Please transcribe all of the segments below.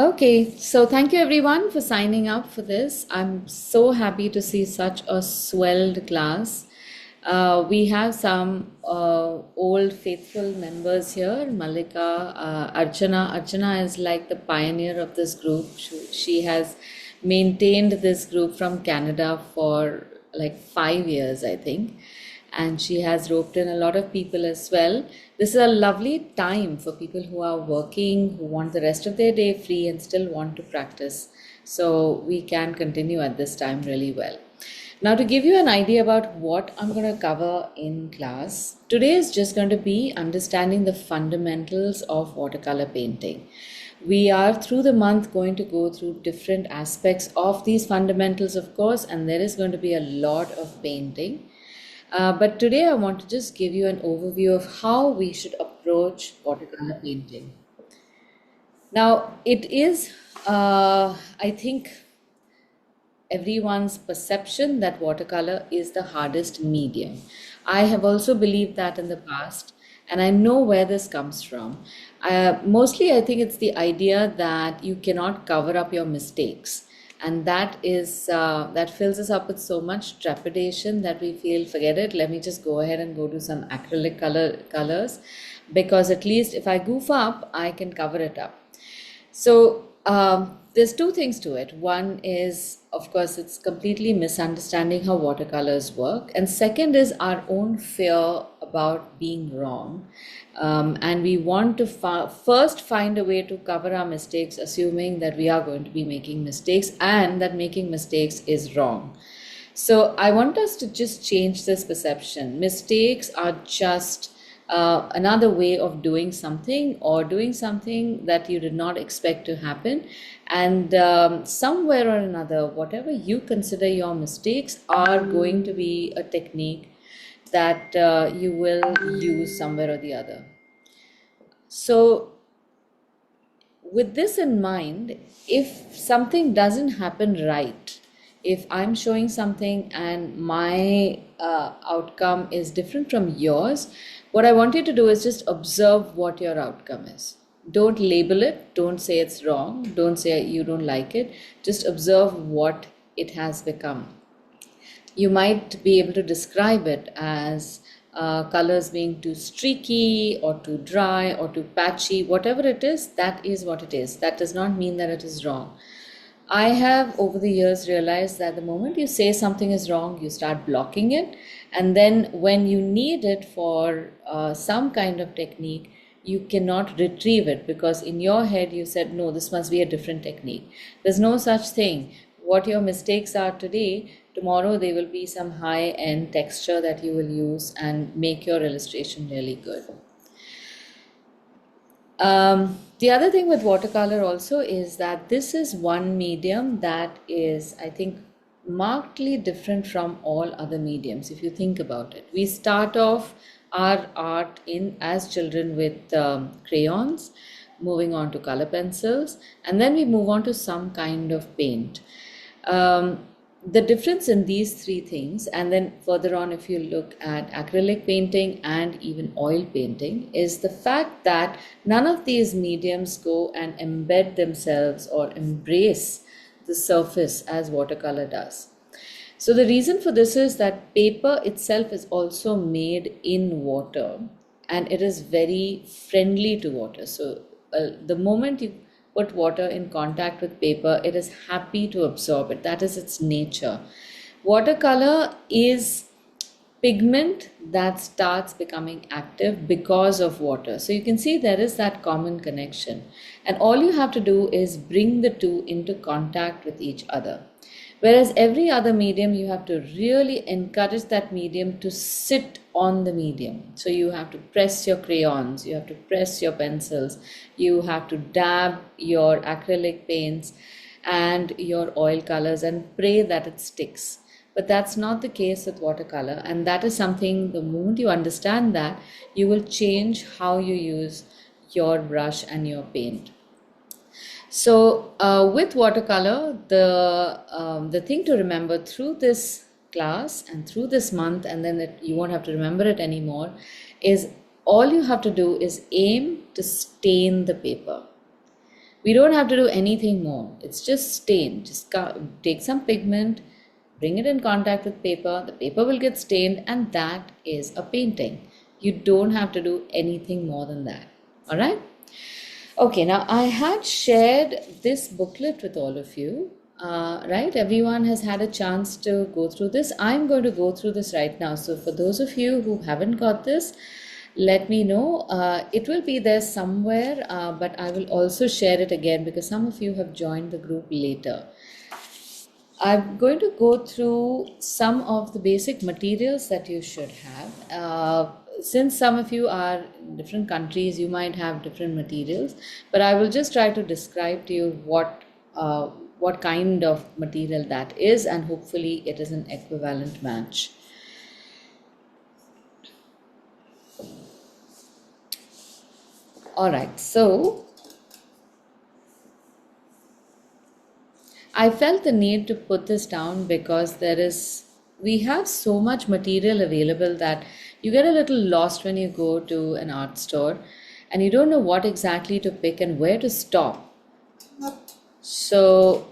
Okay, so thank you everyone for signing up for this. I'm so happy to see such a swelled class. We have some old faithful members here. Malika, Archana. Archana is like the pioneer of this group. She has maintained this group from Canada for like 5 years, I think, and she has roped in a lot of people as well. This is a lovely time for people who are working, who want the rest of their day free and still want to practice. So we can continue at this time really well. Now, to give you an idea about what I'm going to cover in class, today is just going to be understanding the fundamentals of watercolor painting. We are through the month going to go through different aspects of these fundamentals, of course, and there is going to be a lot of painting. But today I want to just give you an overview of how we should approach watercolor painting. Now, it is, I think, everyone's perception that watercolor is the hardest medium. I have also believed that in the past, and I know where this comes from. Mostly, I think it's the idea that you cannot cover up your mistakes, and that fills us up with so much trepidation that we feel, forget it. Let me just go ahead and go to some acrylic colors, because at least if I goof up, I can cover it up. So there's two things to it. One is, of course, it's completely misunderstanding how watercolors work. And second is our own fear about being wrong. And we want to first find a way to cover our mistakes, assuming that we are going to be making mistakes and that making mistakes is wrong. So I want us to just change this perception. Mistakes are just another way of doing something, or doing something that you did not expect to happen. And somewhere or another, whatever you consider your mistakes are going to be a technique that you will use somewhere or the other. So, with this in mind, if something doesn't happen right, if I'm showing something and my outcome is different from yours, what I want you to do is just observe what your outcome is. Don't label it, don't say it's wrong, don't say you don't like it, just observe what it has become. You might be able to describe it as colors being too streaky or too dry or too patchy. Whatever it is, that is what it is. That does not mean that it is wrong. I have over the years realized that the moment you say something is wrong, you start blocking it. And then when you need it for some kind of technique, you cannot retrieve it, because in your head you said, no, this must be a different technique. There's no such thing. What your mistakes are today, tomorrow they will be some high-end texture that you will use and make your illustration really good. The other thing with watercolor also is that this is one medium that is, I think, markedly different from all other mediums. If you think about it, we start off our art in as children with crayons, moving on to color pencils, and then we move on to some kind of paint. The difference in these three things, and then further on, if you look at acrylic painting and even oil painting, is the fact that none of these mediums go and embed themselves or embrace the surface as watercolor does. So the reason for this is that paper itself is also made in water, and it is very friendly to water. So the moment you put water in contact with paper, it is happy to absorb it. That is its nature. Watercolor is pigment that starts becoming active because of water. So you can see there is that common connection. And all you have to do is bring the two into contact with each other. Whereas every other medium, you have to really encourage that medium to sit on the medium. So you have to press your crayons, you have to press your pencils, you have to dab your acrylic paints and your oil colors and pray that it sticks. But that's not the case with watercolor. And that is something, the moment you understand that, you will change how you use your brush and your paint. So with watercolor, the thing to remember through this class and through this month, and then you won't have to remember it anymore, is all you have to do is aim to stain the paper. We don't have to do anything more. It's just stain. Just take some pigment, bring it in contact with paper. The paper will get stained, and that is a painting. You don't have to do anything more than that. All right? Okay, now I had shared this booklet with all of you, right? Everyone has had a chance to go through this. I'm going to go through this right now. So, for those of you who haven't got this, let me know. It will be there somewhere, but I will also share it again because some of you have joined the group later. I'm going to go through some of the basic materials that you should have. Since some of you are in different countries, you might have different materials, but I will just try to describe to you what kind of material that is, and hopefully it is an equivalent match. All right, so I felt the need to put this down because we have so much material available that you get a little lost when you go to an art store and you don't know what exactly to pick and where to stop. So,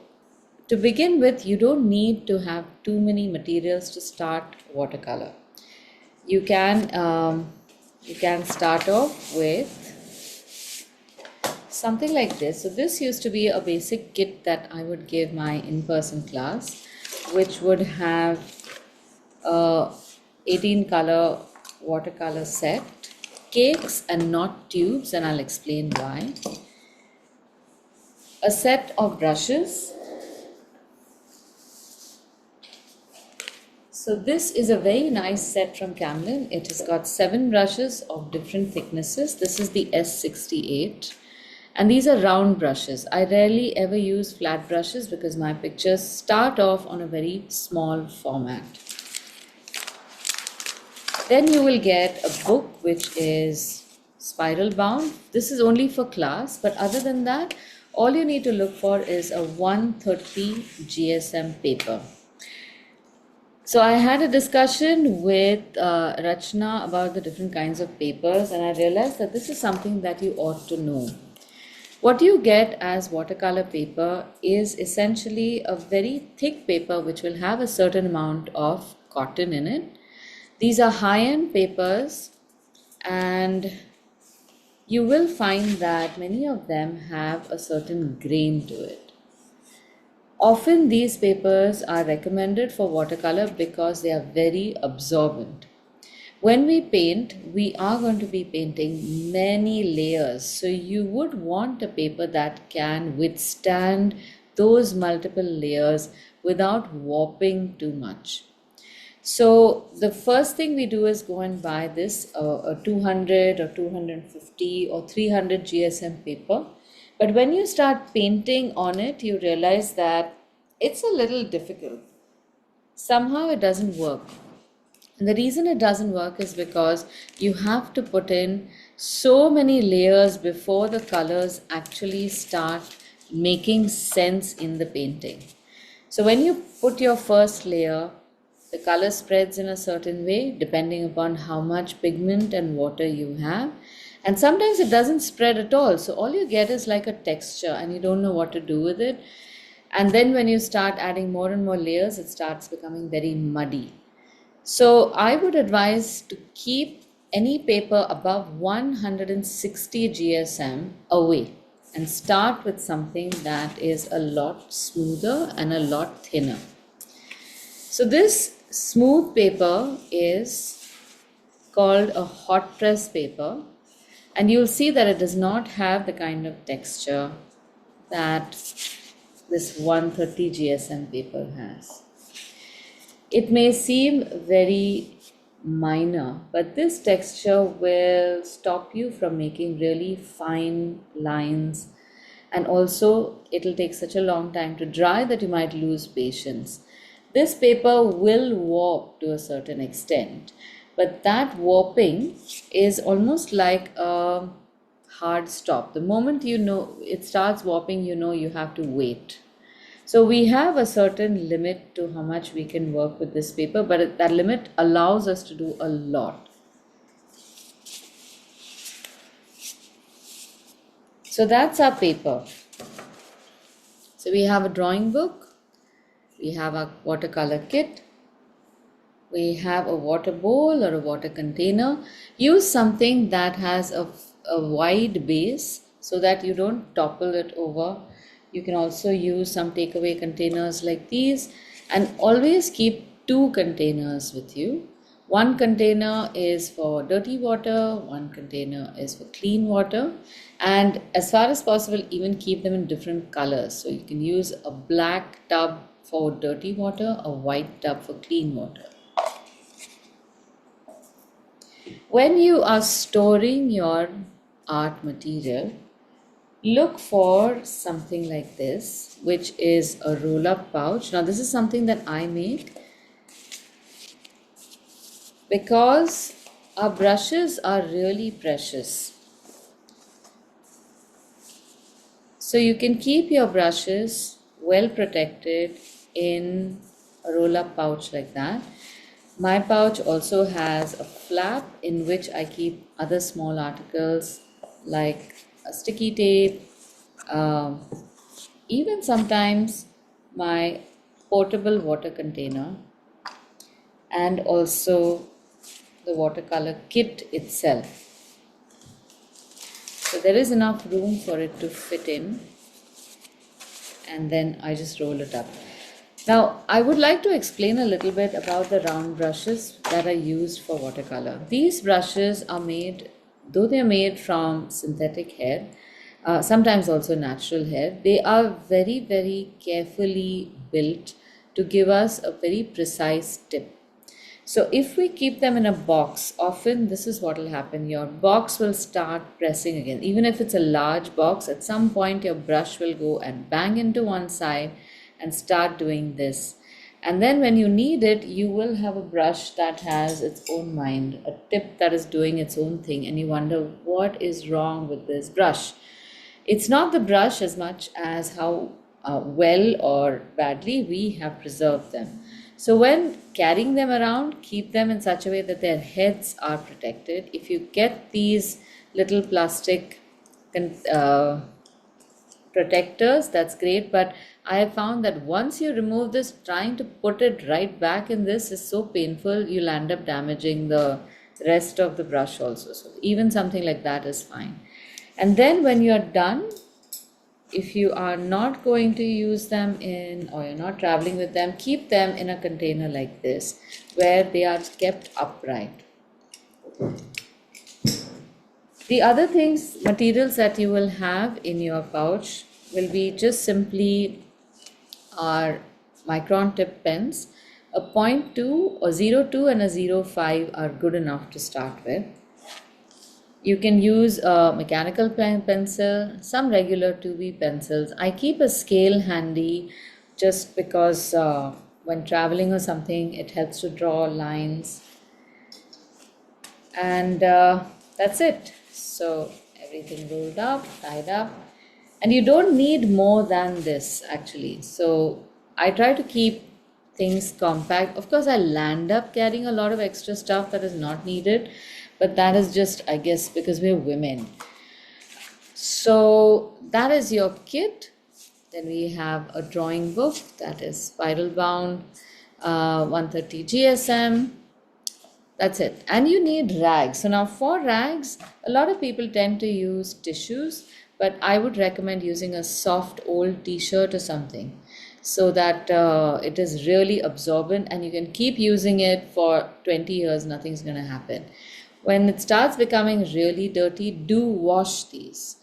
to begin with, you don't need to have too many materials to start watercolor. You can start off with something like this. So this used to be a basic kit that I would give my in-person class, which would have a 18 color watercolor set, cakes and not tubes, and I'll explain why. A set of brushes. So this is a very nice set from Camlin. It has got 7 brushes of different thicknesses. This is the S68. And these are round brushes. I rarely ever use flat brushes because my pictures start off on a very small format. Then you will get a book which is spiral bound. This is only for class, but other than that, all you need to look for is a 130 GSM paper. So I had a discussion with Rachna about the different kinds of papers, and I realized that this is something that you ought to know. What you get as watercolor paper is essentially a very thick paper which will have a certain amount of cotton in it. These are high-end papers, and you will find that many of them have a certain grain to it. Often these papers are recommended for watercolor because they are very absorbent. When we paint, we are going to be painting many layers. So you would want a paper that can withstand those multiple layers without warping too much. So the first thing we do is go and buy this a 200 or 250 or 300 GSM paper. But when you start painting on it, you realize that it's a little difficult. Somehow it doesn't work. And the reason it doesn't work is because you have to put in so many layers before the colors actually start making sense in the painting. So when you put your first layer, the color spreads in a certain way depending upon how much pigment and water you have. And sometimes it doesn't spread at all. So all you get is like a texture and you don't know what to do with it. And then when you start adding more and more layers, it starts becoming very muddy. So I would advise to keep any paper above 160 GSM away and start with something that is a lot smoother and a lot thinner. So this smooth paper is called a hot press paper, and you'll see that it does not have the kind of texture that this 130 GSM paper has. It may seem very minor, but this texture will stop you from making really fine lines, and also it'll take such a long time to dry that you might lose patience. This paper will warp to a certain extent, but that warping is almost like a hard stop. The moment you know it starts warping, you know you have to wait. So we have a certain limit to how much we can work with this paper, but that limit allows us to do a lot. So that's our paper. So we have a drawing book, we have a watercolor kit, we have a water bowl or a water container. Use something that has a wide base so that you don't topple it over. You can also use some takeaway containers like these, and always keep two containers with you. One container is for dirty water, one container is for clean water, and as far as possible, even keep them in different colors. So you can use a black tub for dirty water, a white tub for clean water. When you are storing your art material, look for something like this, which is a roll-up pouch. Now, this is something that I made because our brushes are really precious. So you can keep your brushes well protected in a roll-up pouch like that. My pouch also has a flap in which I keep other small articles like a sticky tape, um, even sometimes my portable water container, and also the watercolor kit itself. So there is enough room for it to fit in, and then I just roll it up. Now, I would like to explain a little bit about the round brushes that are used for watercolor. These brushes are made, though they are made from synthetic hair, sometimes also natural hair, they are very, very carefully built to give us a very precise tip. So if we keep them in a box, often this is what will happen. Your box will start pressing again. Even if it's a large box, at some point your brush will go and bang into one side and start doing this. And then when you need it, you will have a brush that has its own mind, a tip that is doing its own thing, and you wonder what is wrong with this brush. It's not the brush as much as how well or badly we have preserved them. So when carrying them around, keep them in such a way that their heads are protected. If you get these little plastic protectors, that's great, but I have found that once you remove this, trying to put it right back in this is so painful, you'll end up damaging the rest of the brush also. So even something like that is fine. And then when you're done, if you are not going to use them in, or you're not traveling with them, keep them in a container like this where they are kept upright. The other materials that you will have in your pouch will be just simply our micron tip pens. A 0.2 or 0.2 and a 0.5 are good enough to start with. You can use a mechanical pencil, some regular 2B pencils. I keep a scale handy just because when traveling or something, it helps to draw lines. And that's it. So everything rolled up, tied up. And you don't need more than this actually. So I try to keep things compact. Of course, I land up carrying a lot of extra stuff that is not needed, but that is just, I guess, because we're women. So that is your kit. Then we have a drawing book that is spiral bound, 130 GSM. That's it. And you need rags. So now for rags, a lot of people tend to use tissues, but I would recommend using a soft old t-shirt or something so that it is really absorbent and you can keep using it for 20 years, nothing's going to happen. When it starts becoming really dirty, do wash these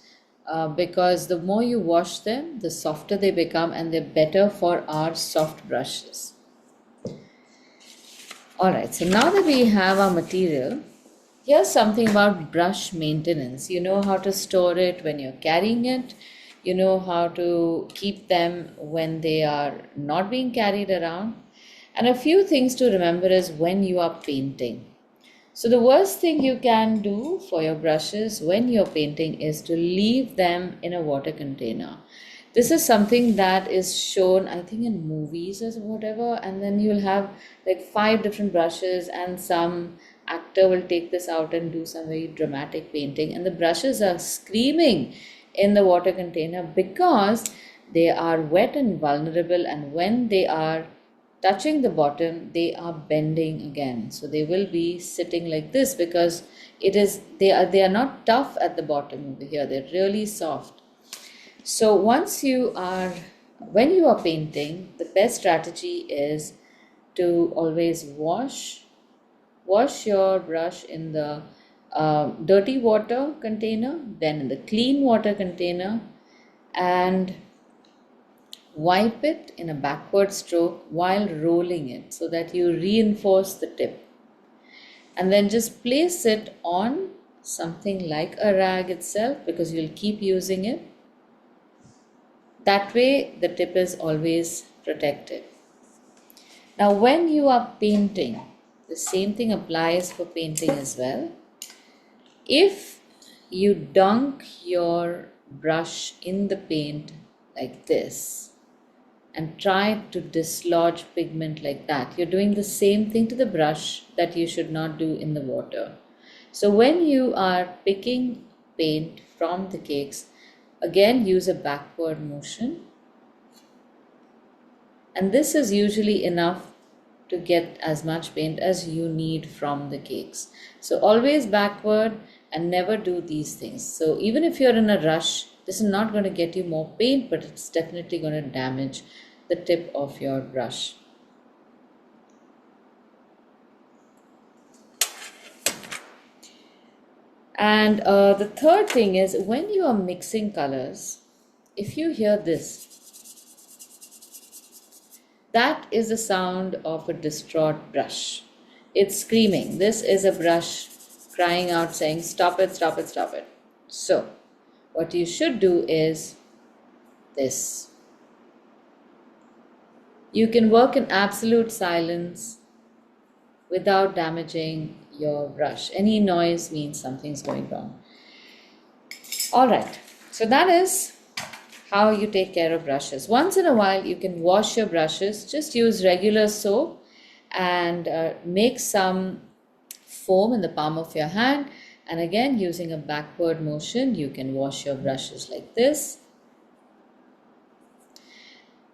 because the more you wash them, the softer they become and they're better for our soft brushes. Alright, so now that we have our material, here's something about brush maintenance. You know how to store it when you're carrying it. You know how to keep them when they are not being carried around. And a few things to remember is when you are painting. So the worst thing you can do for your brushes when you're painting is to leave them in a water container. This is something that is shown, I think, in movies or whatever, and then you'll have like 5 different brushes and some actor will take this out and do some very dramatic painting and the brushes are screaming in the water container because They are wet and vulnerable, and when they are touching the bottom, they are bending again. So they will be sitting like this because they are not tough at the bottom over here. They're really soft. So when you are painting, the best strategy is to always wash your brush in the dirty water container, then in the clean water container, and wipe it in a backward stroke while rolling it so that you reinforce the tip. And then just place it on something like a rag itself because you'll keep using it. That way, the tip is always protected. Now, when you are painting, the same thing applies for painting as well. If you dunk your brush in the paint like this and try to dislodge pigment like that, you're doing the same thing to the brush that you should not do in the water. So when you are picking paint from the cakes, again use a backward motion, and this is usually enough to get as much paint as you need from the cakes. So always backward and never do these things. So even if you're in a rush, this is not going to get you more paint, but it's definitely going to damage the tip of your brush. And the third thing is when you are mixing colors, if you hear this, that is the sound of a distraught brush. It's screaming. This is a brush crying out saying, stop it, stop it, stop it. So what you should do is this. You can work in absolute silence without damaging your brush. Any noise means something's going wrong. All right, so that is how you take care of brushes. Once in a while, you can wash your brushes. Just use regular soap and make some foam in the palm of your hand. And again, using a backward motion, you can wash your brushes like this.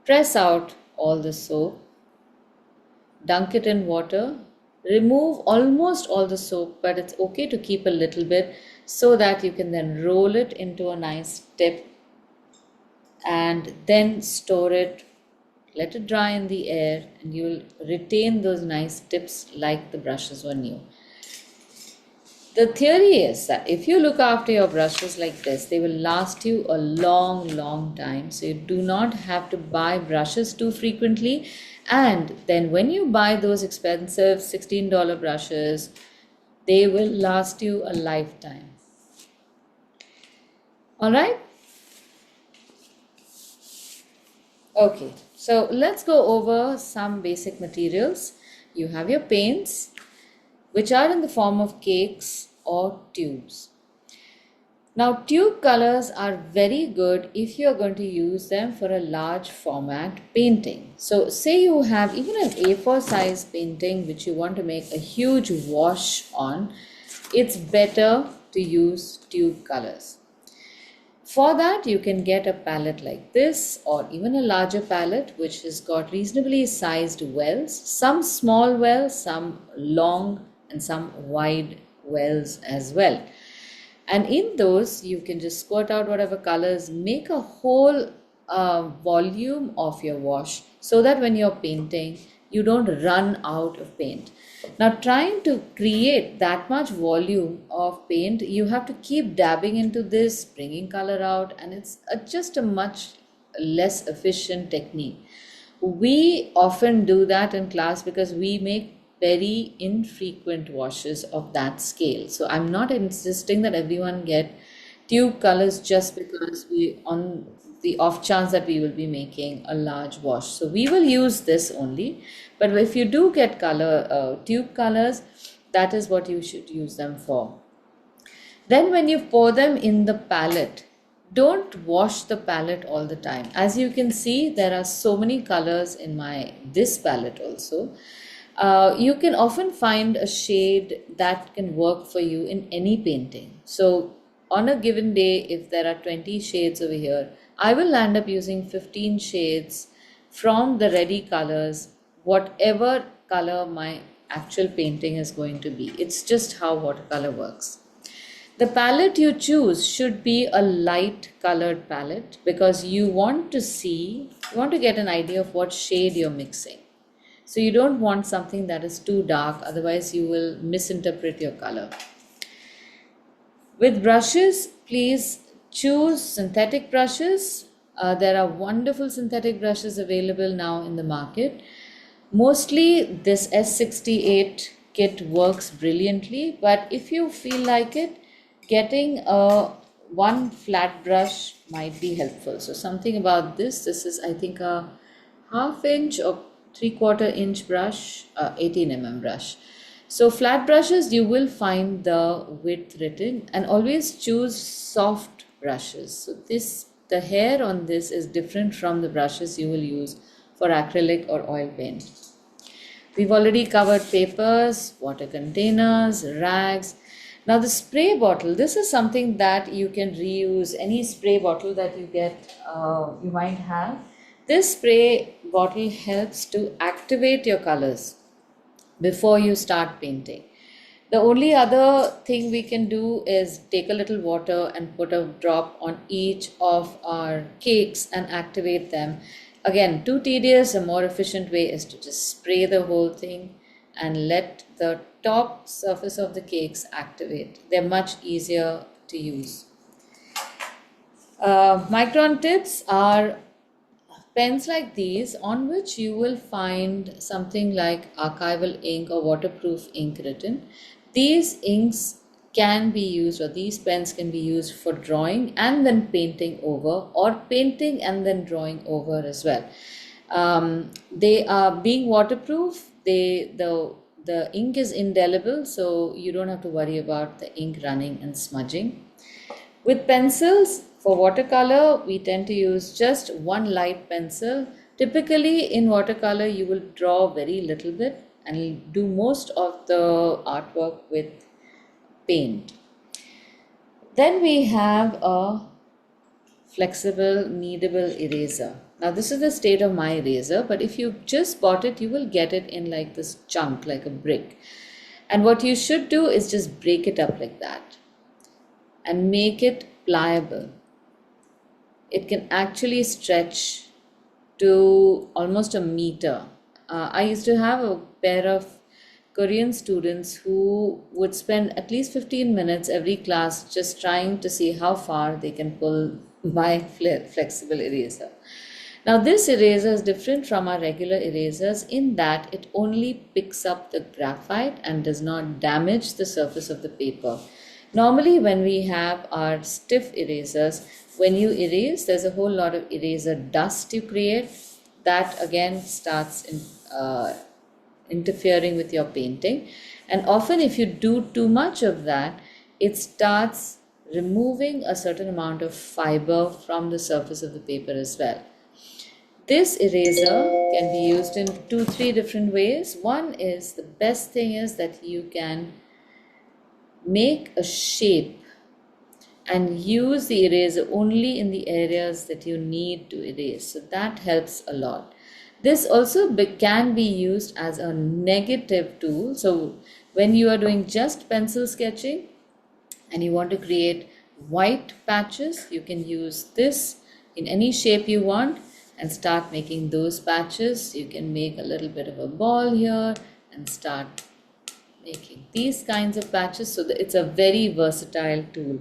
Press out all the soap. Dunk it in water. Remove almost all the soap, but it's okay to keep a little bit so that you can then roll it into a nice tip and then store it, let it dry in the air, and you'll retain those nice tips like the brushes were new. The theory is that if you look after your brushes like this, they will last you a long, long time. So you do not have to buy brushes too frequently. And then when you buy those expensive $16 brushes, they will last you a lifetime. All right? Okay, so let's go over some basic materials. You have your paints, which are in the form of cakes or tubes. Now, tube colors are very good if you are going to use them for a large format painting. So, say you have even an A4 size painting which you want to make a huge wash on, it's better to use tube colors. For that, you can get a palette like this or even a larger palette which has got reasonably sized wells, some small wells, some long and some wide wells as well. And in those, you can just squirt out whatever colors, make a whole volume of your wash so that when you're painting, you don't run out of paint. Now, trying to create that much volume of paint, you have to keep dabbing into this, bringing color out, and it's just a much less efficient technique. We often do that in class because we make very infrequent washes of that scale. So I'm not insisting that everyone get tube colors just because on the off chance that we will be making a large wash. So we will use this only. But if you do get tube colors, that is what you should use them for. Then when you pour them in the palette, don't wash the palette all the time. As you can see, there are so many colors in this palette also. You can often find a shade that can work for you in any painting. So on a given day, if there are 20 shades over here, I will end up using 15 shades from the ready colors, whatever color my actual painting is going to be. It's just how watercolor works. The palette you choose should be a light colored palette because you want to get an idea of what shade you're mixing. So you don't want something that is too dark, otherwise you will misinterpret your color. With brushes, please choose synthetic brushes. There are wonderful synthetic brushes available now in the market. Mostly this S68 kit works brilliantly, but if you feel like it, getting a one flat brush might be helpful. So something about this is I think a half inch or 3/4 inch brush, 18 brush. So flat brushes, you will find the width written, and always choose soft brushes. So the hair on this is different from the brushes you will use for acrylic or oil paint. We've already covered papers, water containers, rags. Now the spray bottle, this is something that you can reuse. Any spray bottle that you get, you might have. This spray bottle helps to activate your colors before you start painting. The only other thing we can do is take a little water and put a drop on each of our cakes and activate them. Again, too tedious. A more efficient way is to just spray the whole thing and let the top surface of the cakes activate. They're much easier to use. Micron tips are pens like these on which you will find something like archival ink or waterproof ink written. These inks can be used, or these pens can be used for drawing and then painting over, or painting and then drawing over as well. They are being waterproof. The ink is indelible, so you don't have to worry about the ink running and smudging. With pencils, for watercolor, we tend to use just one light pencil. Typically in watercolor, you will draw very little bit and do most of the artwork with paint. Then we have a flexible kneadable eraser. Now this is the state of my eraser, but if you just bought it, you will get it in like this chunk, like a brick. And what you should do is just break it up like that and make it pliable. It can actually stretch to almost a meter. I used to have a pair of Korean students who would spend at least 15 minutes every class just trying to see how far they can pull my flexible eraser. Now this eraser is different from our regular erasers in that it only picks up the graphite and does not damage the surface of the paper. Normally when we have our stiff erasers, when you erase, there's a whole lot of eraser dust you create. That again starts interfering with your painting. And often if you do too much of that, it starts removing a certain amount of fiber from the surface of the paper as well. This eraser can be used in 2-3 different ways. One is, the best thing is that you can make a shape and use the eraser only in the areas that you need to erase. So that helps a lot. This also can be used as a negative tool. So when you are doing just pencil sketching and you want to create white patches, you can use this in any shape you want and start making those patches. You can make a little bit of a ball here and start making these kinds of patches. So it's a very versatile tool.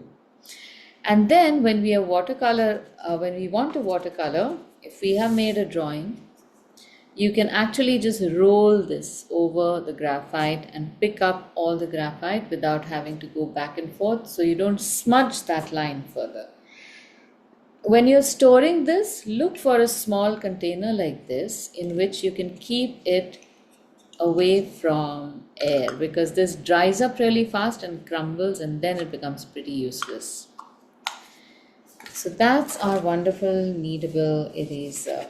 And then when we are when we want to watercolor, if we have made a drawing, you can actually just roll this over the graphite and pick up all the graphite without having to go back and forth, so you don't smudge that line further. When you're storing this, look for a small container like this in which you can keep it away from air, because this dries up really fast and crumbles and then it becomes pretty useless. So that's our wonderful kneadable eraser.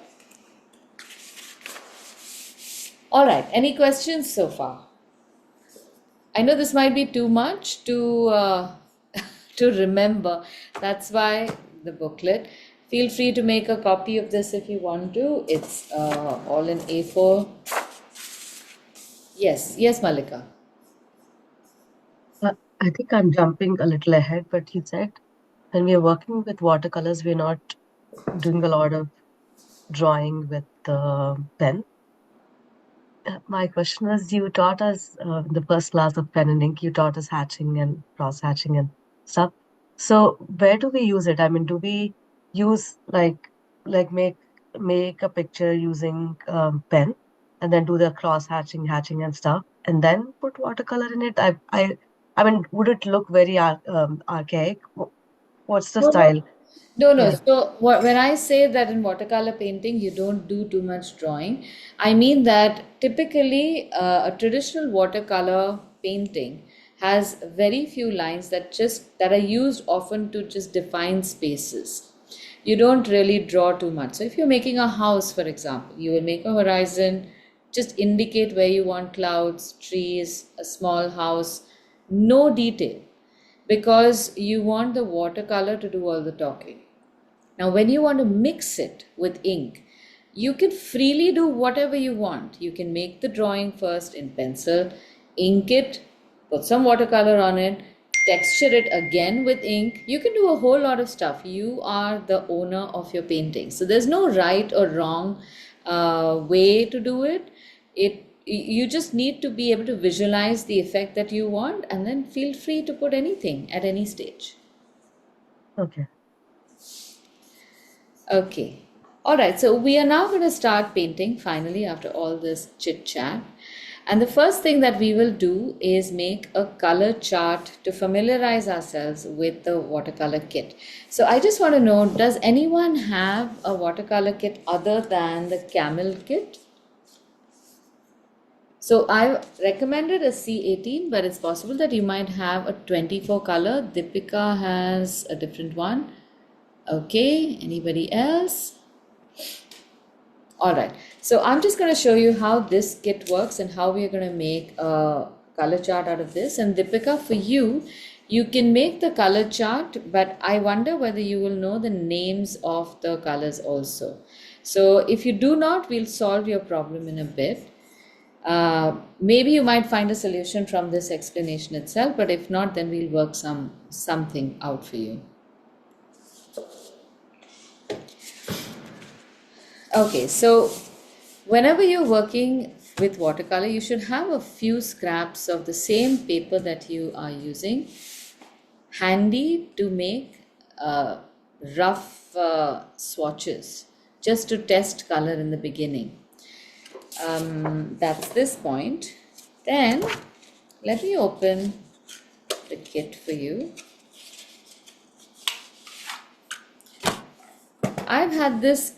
Alright, any questions so far? I know this might be too much to remember. That's why the booklet. Feel free to make a copy of this if you want to. It's all in A4. Yes, yes, Malika. I think I'm jumping a little ahead, but you said when we are working with watercolors, we're not doing a lot of drawing with the pen. My question was, you taught us in the first class of pen and ink, you taught us hatching and cross hatching and stuff. So where do we use it? I mean, do we use like make a picture using pen and then do the cross hatching and stuff, and then put watercolor in it? I mean, would it look very archaic? What's the No, no, style? no, no. Yeah. So when I say that in watercolor painting you don't do too much drawing, I mean that typically a traditional watercolor painting has very few lines that are used often to just define spaces. You don't really draw too much. So if you're making a house, for example, you will make a horizon, just indicate where you want clouds, trees, a small house, no detail because you want the watercolor to do all the talking. Now, when you want to mix it with ink, you can freely do whatever you want. You can make the drawing first in pencil, ink it, put some watercolor on it, texture it again with ink. You can do a whole lot of stuff. You are the owner of your painting. So there's no right or wrong way to do it. You just need to be able to visualize the effect that you want and then feel free to put anything at any stage. Okay. Okay. All right. So we are now going to start painting finally after all this chit chat. And the first thing that we will do is make a color chart to familiarize ourselves with the watercolor kit. So I just want to know, does anyone have a watercolor kit other than the Camel kit? So I recommended a C18, but it's possible that you might have a 24 color. Deepika has a different one. Okay, anybody else? All right, so I'm just going to show you how this kit works and how we are going to make a color chart out of this. And Deepika, for you, you can make the color chart, but I wonder whether you will know the names of the colors also. So if you do not, we'll solve your problem in a bit. Maybe you might find a solution from this explanation itself, but if not, then we'll work something out for you. Okay, so whenever you're working with watercolor, you should have a few scraps of the same paper that you are using handy to make rough swatches just to test color in the beginning. That's this point. Then let me open the kit for you. I've had this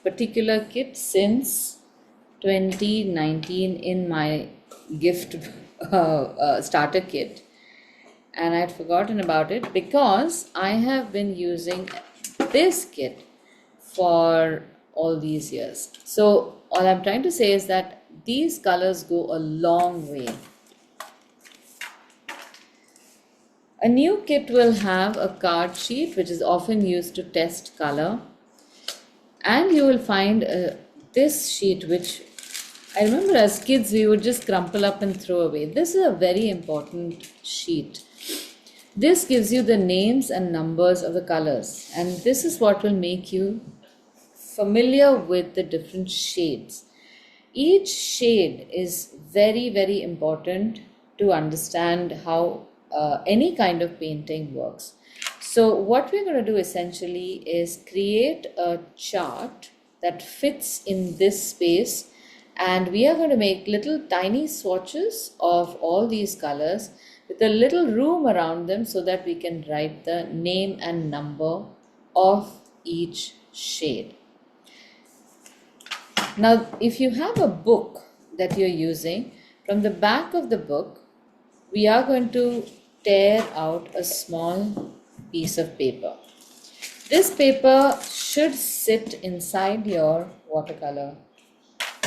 particular kit since 2019 in my gift starter kit, and I'd forgotten about it because I have been using this kit for all these years. So, all I'm trying to say is that these colors go a long way. A new kit will have a card sheet which is often used to test color, and you will find this sheet which I remember as kids we would just crumple up and throw away. This is a very important sheet. This gives you the names and numbers of the colors, and this is what will make you familiar with the different shades. Each shade is very, very important to understand how any kind of painting works. So, what we're going to do essentially is create a chart that fits in this space, and we are going to make little tiny swatches of all these colors with a little room around them so that we can write the name and number of each shade. Now, if you have a book that you're using, from the back of the book, we are going to tear out a small piece of paper. This paper should sit inside your watercolor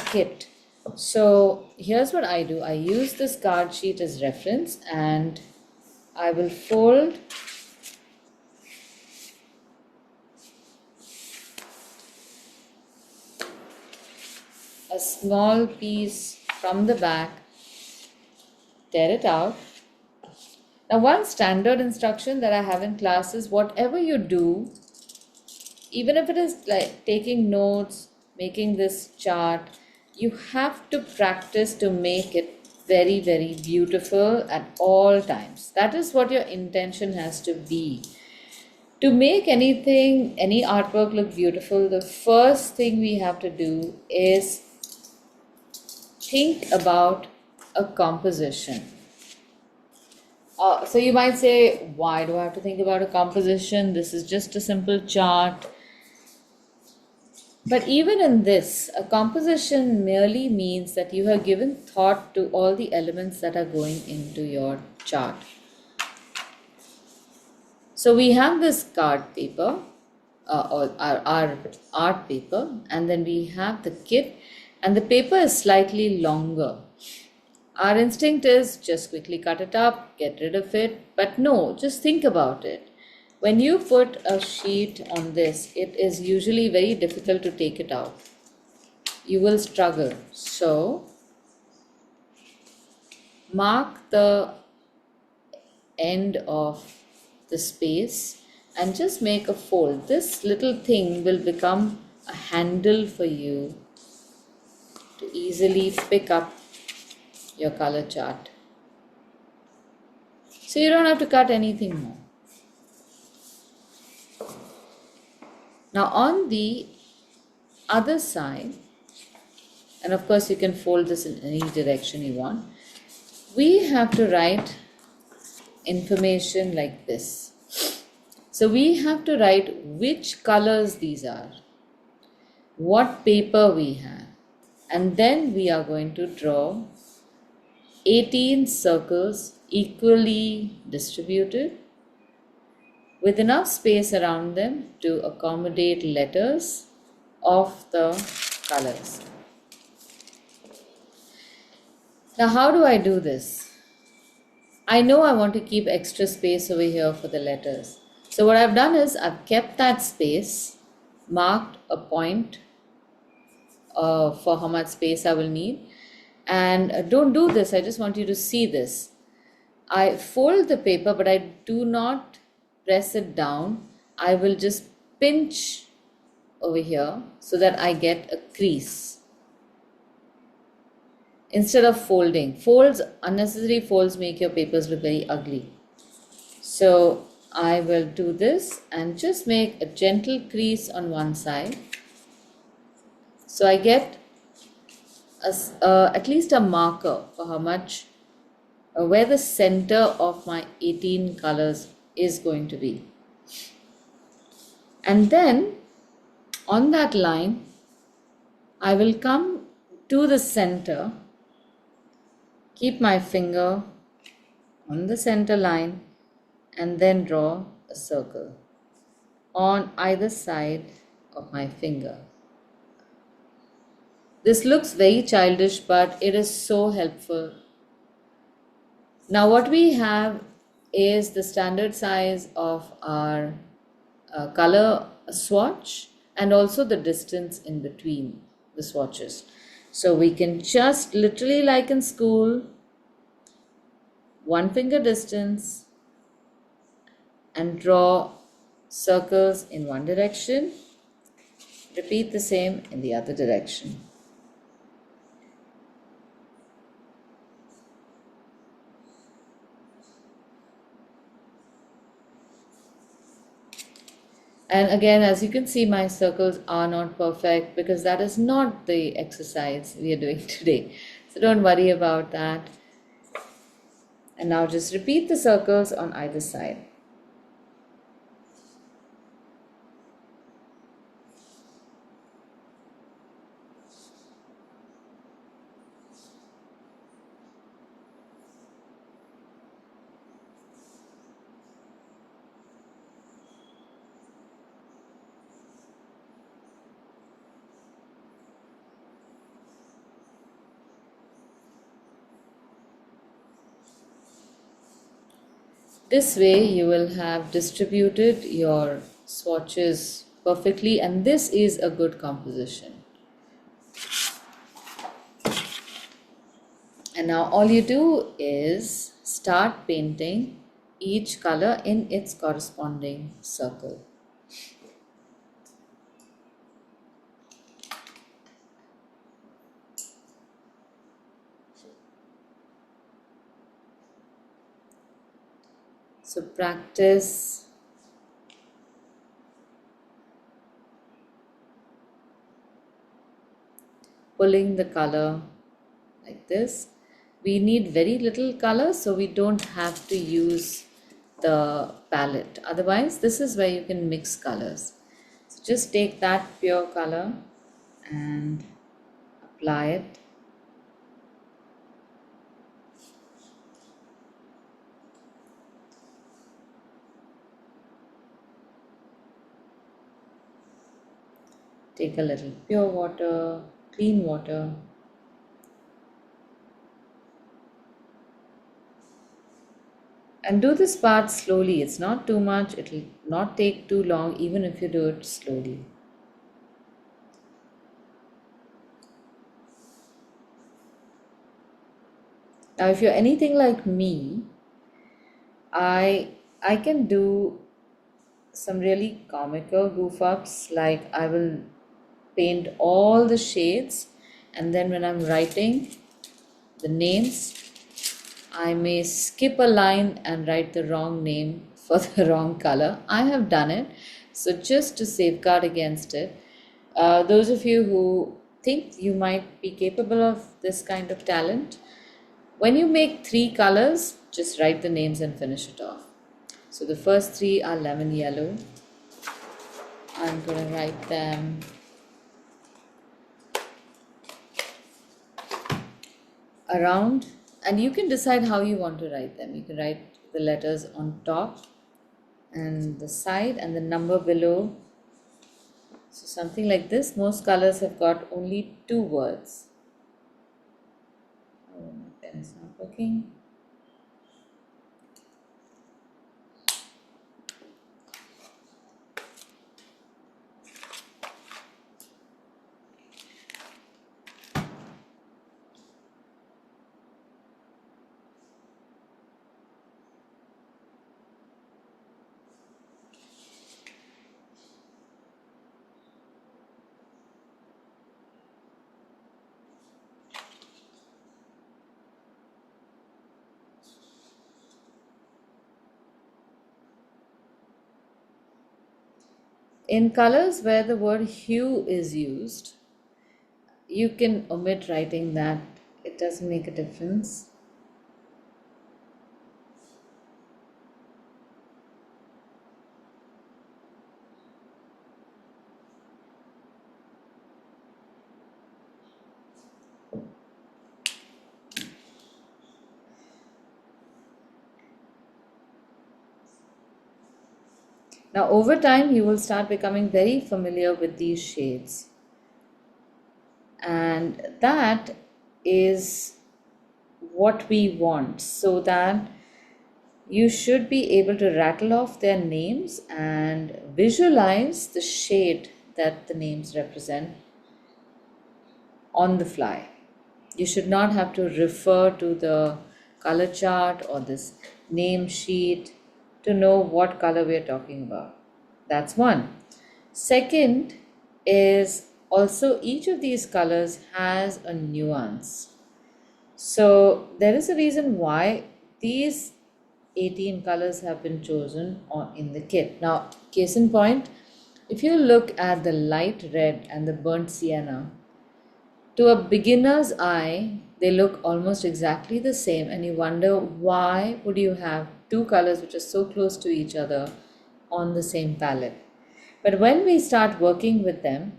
kit. So here's what I do. I use this card sheet as reference and I will fold a small piece from the back, tear it out. Now, one standard instruction that I have in class is whatever you do, even if it is like taking notes, making this chart, you have to practice to make it very, very beautiful at all times. That is what your intention has to be. To make anything, any artwork look beautiful, the first thing we have to do is think about a composition. So you might say, why do I have to think about a composition? This is just a simple chart. But even in this, a composition merely means that you have given thought to all the elements that are going into your chart. So we have this card paper, or our art paper, and then we have the kit, and the paper is slightly longer. Our instinct is just quickly cut it up, get rid of it, but no, just think about it. When you put a sheet on this, it is usually very difficult to take it out. You will struggle. So, mark the end of the space and just make a fold. This little thing will become a handle for you to easily pick up your color chart. So you don't have to cut anything more. Now on the other side, and of course you can fold this in any direction you want, we have to write information like this. So we have to write which colors these are, what paper we have, and then we are going to draw 18 circles equally distributed with enough space around them to accommodate letters of the colors. Now, how do I do this? I know I want to keep extra space over here for the letters. So what I've done is I've kept that space, marked a point for how much space I will need. And don't do this, I just want you to see this. I fold the paper, but I do not press it down. I will just pinch over here so that I get a crease instead of folding. Unnecessary folds make your papers look very ugly. So I will do this and just make a gentle crease on one side. So I get at least a marker for how much, where the center of my 18 colors is going to be. And then on that line, I will come to the center, keep my finger on the center line, and then draw a circle on either side of my finger. This looks very childish, but it is so helpful. Now what we have is the standard size of our color swatch and also the distance in between the swatches. So we can just literally, like in school, one finger distance and draw circles in one direction. Repeat the same in the other direction. And again, as you can see, my circles are not perfect because that is not the exercise we are doing today. So don't worry about that. And now just repeat the circles on either side. This way you will have distributed your swatches perfectly, and this is a good composition. And now all you do is start painting each color in its corresponding circle. So practice pulling the color like this. We need very little color, so we don't have to use the palette. Otherwise, this is where you can mix colors. So just take that pure color and apply it. Take a little pure water, clean water. And do this part slowly. It's not too much. It'll not take too long even if you do it slowly. Now, if you're anything like me, I can do some really comical goof ups, like I will paint all the shades, and then when I'm writing the names, I may skip a line and write the wrong name for the wrong color. I have done it. So, just to safeguard against it, those of you who think you might be capable of this kind of talent, when you make 3 colors, just write the names and finish it off. So, the first 3 are lemon yellow. I'm going to write them around, and you can decide how you want to write them. You can write the letters on top and the side and the number below. So something like this. Most colors have got only 2 words. Oh, my pen is not working. In colors where the word hue is used, you can omit writing that. It doesn't make a difference. Now, over time, you will start becoming very familiar with these shades. And that is what we want, so that you should be able to rattle off their names and visualize the shade that the names represent on the fly. You should not have to refer to the color chart or this name sheet to know what color we are talking about. That's one. Second is also each of these colors has a nuance. So there is a reason why these 18 colors have been chosen in the kit. Now, case in point, if you look at the light red and the burnt sienna, to a beginner's eye, they look almost exactly the same, and you wonder why would you have 2 colors which are so close to each other on the same palette. But when we start working with them,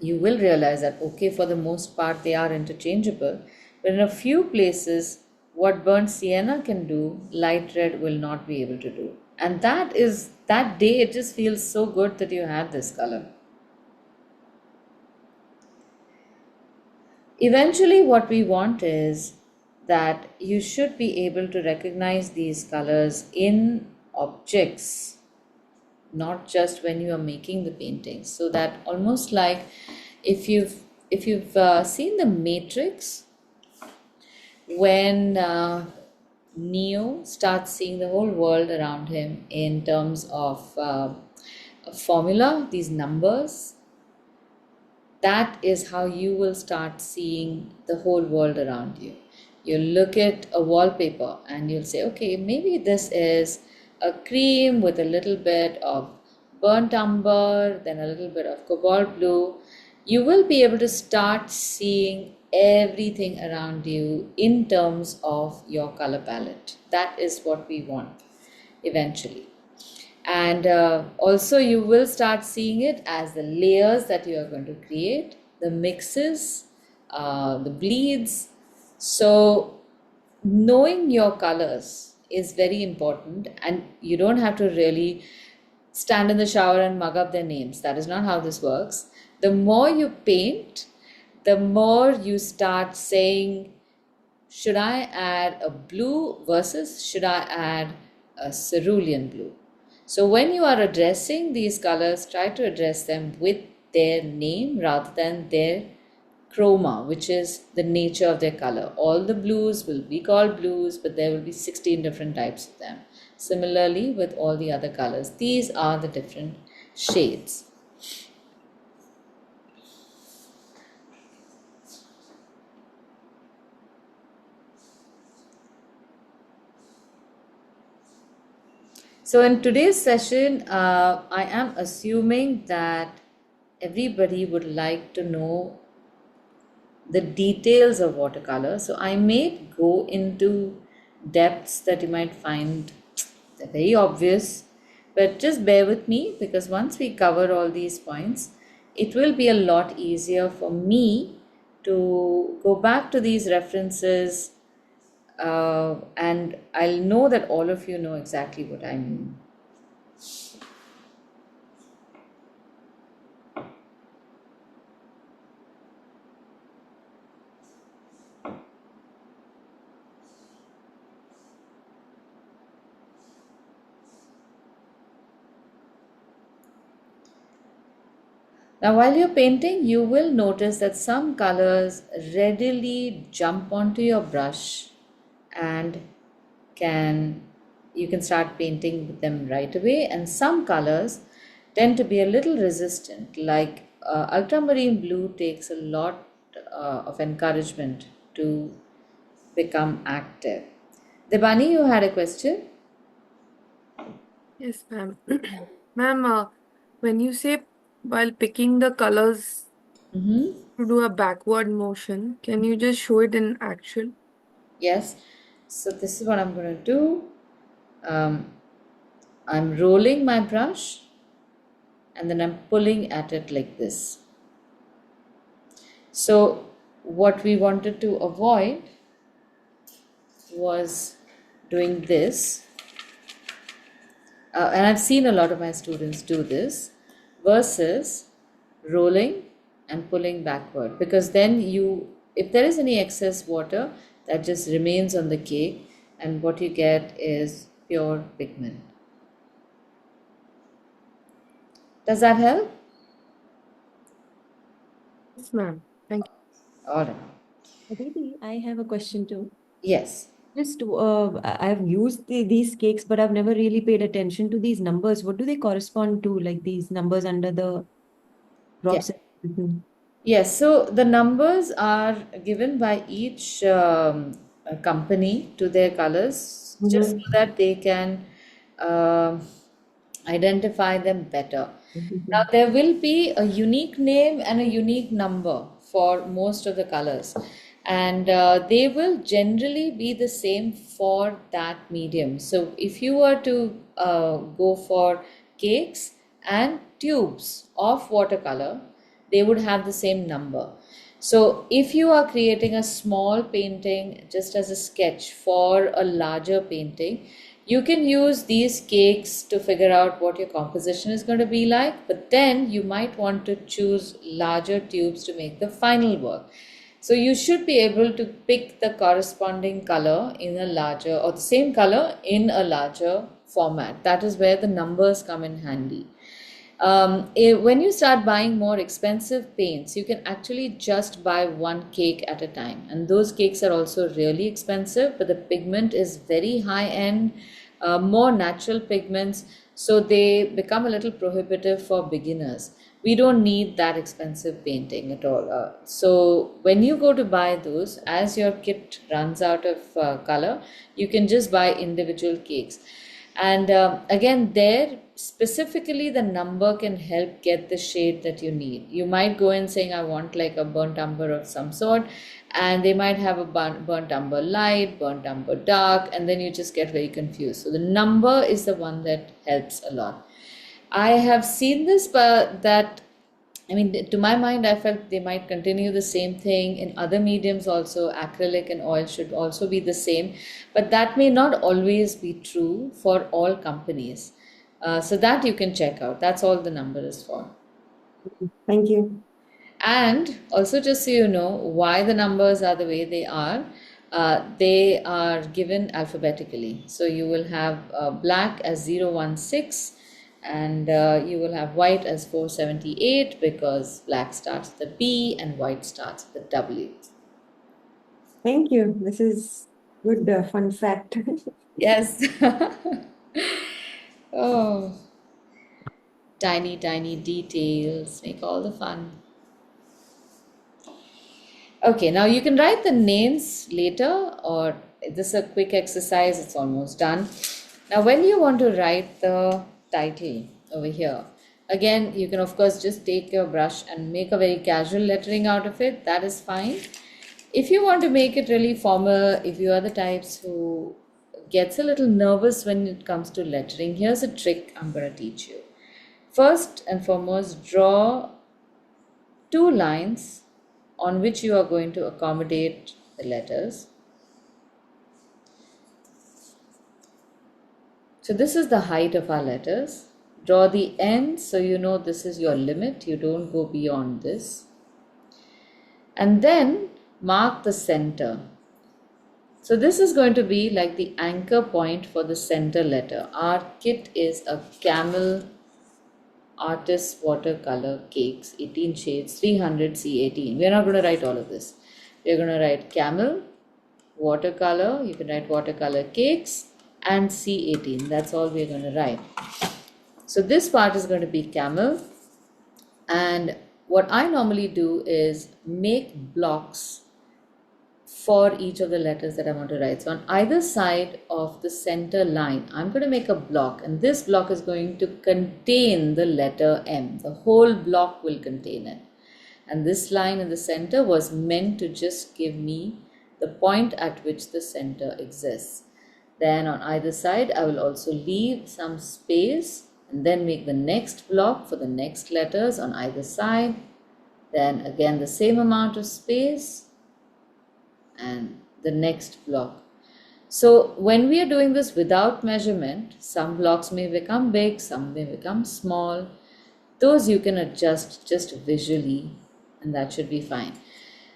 you will realize that okay, for the most part they are interchangeable, but in a few places what burnt sienna can do, light red will not be able to do. And that day it just feels so good that you had this color. Eventually, what we want is that you should be able to recognize these colors in objects, not just when you are making the painting. So that almost like if you've seen the Matrix, when Neo starts seeing the whole world around him in terms of a formula, these numbers, that is how you will start seeing the whole world around you. You look at a wallpaper and you'll say, okay, maybe this is a cream with a little bit of burnt umber, then a little bit of cobalt blue. You will be able to start seeing everything around you in terms of your color palette. That is what we want eventually. And also, you will start seeing it as the layers that you are going to create, the mixes, the bleeds. So, knowing your colors is very important, and you don't have to really stand in the shower and mug up their names. That is not how this works. The more you paint, the more you start saying, should I add a blue versus should I add a cerulean blue? So when you are addressing these colors, try to address them with their name rather than their chroma, which is the nature of their color. All the blues will be called blues, but there will be 16 different types of them. Similarly, with all the other colors, these are the different shades. So, in today's session, I am assuming that everybody would like to know the details of watercolor. So, I may go into depths that you might find very obvious, but just bear with me because once we cover all these points, it will be a lot easier for me to go back to these references and I'll know that all of you know exactly what I mean. Now, while you're painting, you will notice that some colors readily jump onto your brush and can you can start painting with them right away, and some colors tend to be a little resistant, like ultramarine blue takes a lot of encouragement to become active. Debani, you had a question? Yes, ma'am. Ma'am, when you say while picking the colors Mm-hmm. to do a backward motion, can you just show it in action? Yes. So this is what I'm going to do. Um, I'm rolling my brush and then I'm pulling at it like this. So, what we wanted to avoid was doing this, and I've seen a lot of my students do this versus rolling and pulling backward because then if there is any excess water, that just remains on the cake, and what you get is pure pigment. Does that help? Yes, ma'am. Thank All right. Aditi, I have a question too. Yes. Just I've used these cakes, but I've never really paid attention to these numbers. What do they correspond to? Like these numbers under the Yeah. drops and everything. Yes, so the numbers are given by each company to their colors just so Mhm. that they can um identify them better. Now, Mhm. there will be a unique name and a unique number for most of the colors, and they will generally be the same for that medium. So, if you were to go for cakes and tubes of watercolor, they would have the same number. So, if you are creating a small painting just as a sketch for a larger painting, you can use these cakes to figure out what your composition is going to be like, but then you might want to choose larger tubes to make the final work. So, you should be able to pick the corresponding color in a larger or the same color in a larger format. That is where the numbers come in handy. When you start buying more expensive paints, you can actually just buy one cake at a time. And those cakes are also really expensive, but the pigment is very high end, more natural pigments, so they become a little prohibitive for beginners. We don't need that expensive painting at all. So when you go to buy those, as your kit runs out of color, you can just buy individual cakes. And again, there specifically the number can help get the shade that you need. You might go in saying, I want like a burnt umber of some sort, and they might have a burnt umber light, burnt umber dark, and then you just get very confused. So the number is the one that helps a lot. I have seen this, but that, I mean, to my mind, I felt they might continue the same thing in other mediums also. Acrylic and oil should also be the same, but that may not always be true for all companies. So that you can check out. That's all the number is for. Thank you. And also, just so you know why the numbers are the way they are given alphabetically. So you will have black as 016, and you will have white as 478 because black starts with the B and white starts with the W. Thank you. This is good fun fact. Yes. Oh, tiny, tiny details make all the fun. Okay, now you can write the names later, or this is a quick exercise, it's almost done. Now, when you want to write the title over here, again, you can of course just take your brush and make a very casual lettering out of it, that is fine. If you want to make it really formal, if you are the types who gets a little nervous when it comes to lettering, here's a trick I'm going to teach you. First and foremost, draw two lines on which you are going to accommodate the letters. So this is the height of our letters. Draw the end so you know this is your limit. You don't go beyond this. And then mark the center. So this is going to be like the anchor point for the center letter. Our kit is a camel artist watercolor cakes, 18 shades, 300 C18. We're not going to write all of this. We're going to write camel, watercolor, you can write watercolor cakes, and C18. That's all we're going to write. So this part is going to be camel, and what I normally do is make blocks for each of the letters that I want to write. So on either side of the center line, I'm going to make a block, and this block is going to contain the letter M. The whole block will contain it. And this line in the center was meant to just give me the point at which the center exists. Then on either side, I will also leave some space and then make the next block for the next letters on either side. Then again the same amount of space and the next block. So when we are doing this without measurement, some blocks may become big, some may become small. Those you can adjust just visually, and that should be fine.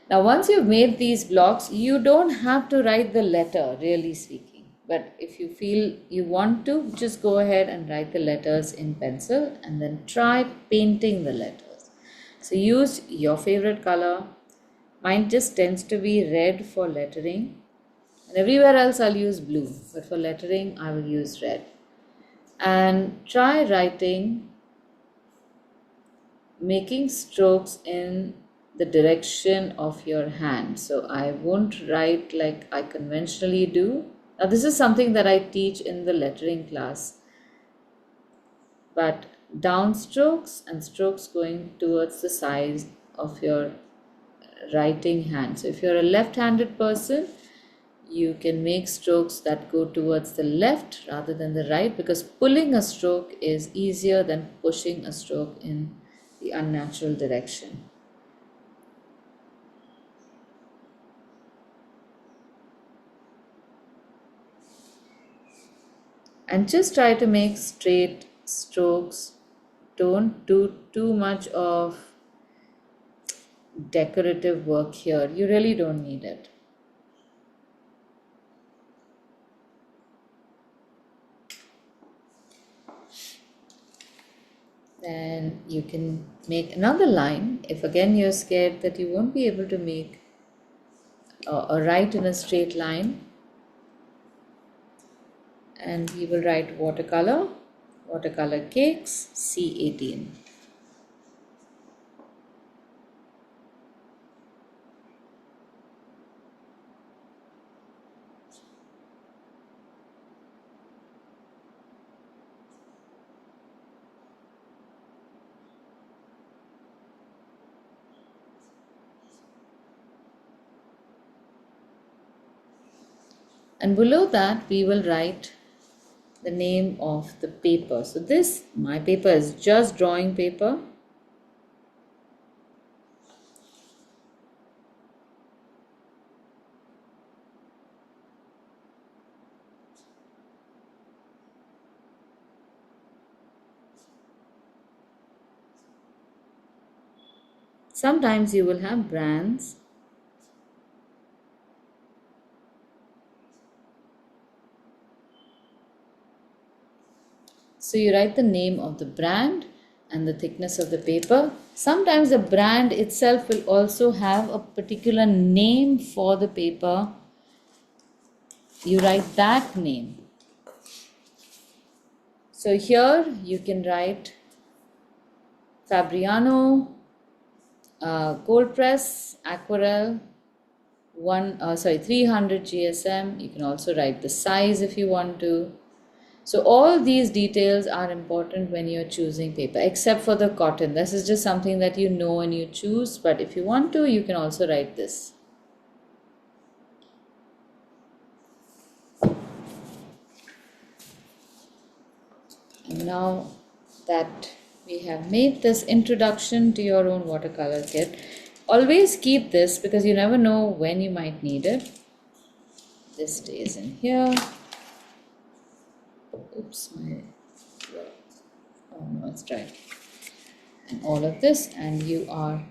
Now, once you've made these blocks, you don't have to write the letter, really speaking. But if you feel you want to, just go ahead and write the letters in pencil and then try painting the letters. So use your favorite color. Mine just tends to be red for lettering. And everywhere else I'll use blue, but for lettering I will use red. And try writing, making strokes in the direction of your hand. So I won't write like I conventionally do. Now this is something that I teach in the lettering class. But downstrokes and strokes going towards the size of your writing hand. So if you're a left-handed person, you can make strokes that go towards the left rather than the right, because pulling a stroke is easier than pushing a stroke in the unnatural direction. And just try to make straight strokes. Don't do too much of decorative work here. You really don't need it. Then you can make another line if again you're scared that you won't be able to make or write in a straight line, and we will write watercolor, watercolor cakes, C18. And below that we will write the name of the paper. So this, my paper is just drawing paper. Sometimes you will have brands. So you write the name of the brand and the thickness of the paper. Sometimes the brand itself will also have a particular name for the paper. You write that name. So here you can write Fabriano, cold press, aquarelle, 300 GSM. You can also write the size if you want to. So all these details are important when you're choosing paper, except for the cotton. This is just something that you know and you choose, but if you want to, you can also write this. And now that we have made this introduction to your own watercolor kit, always keep this because you never know when you might need it. This stays in here. Oops, oh no, it's dry. And all of this, and you are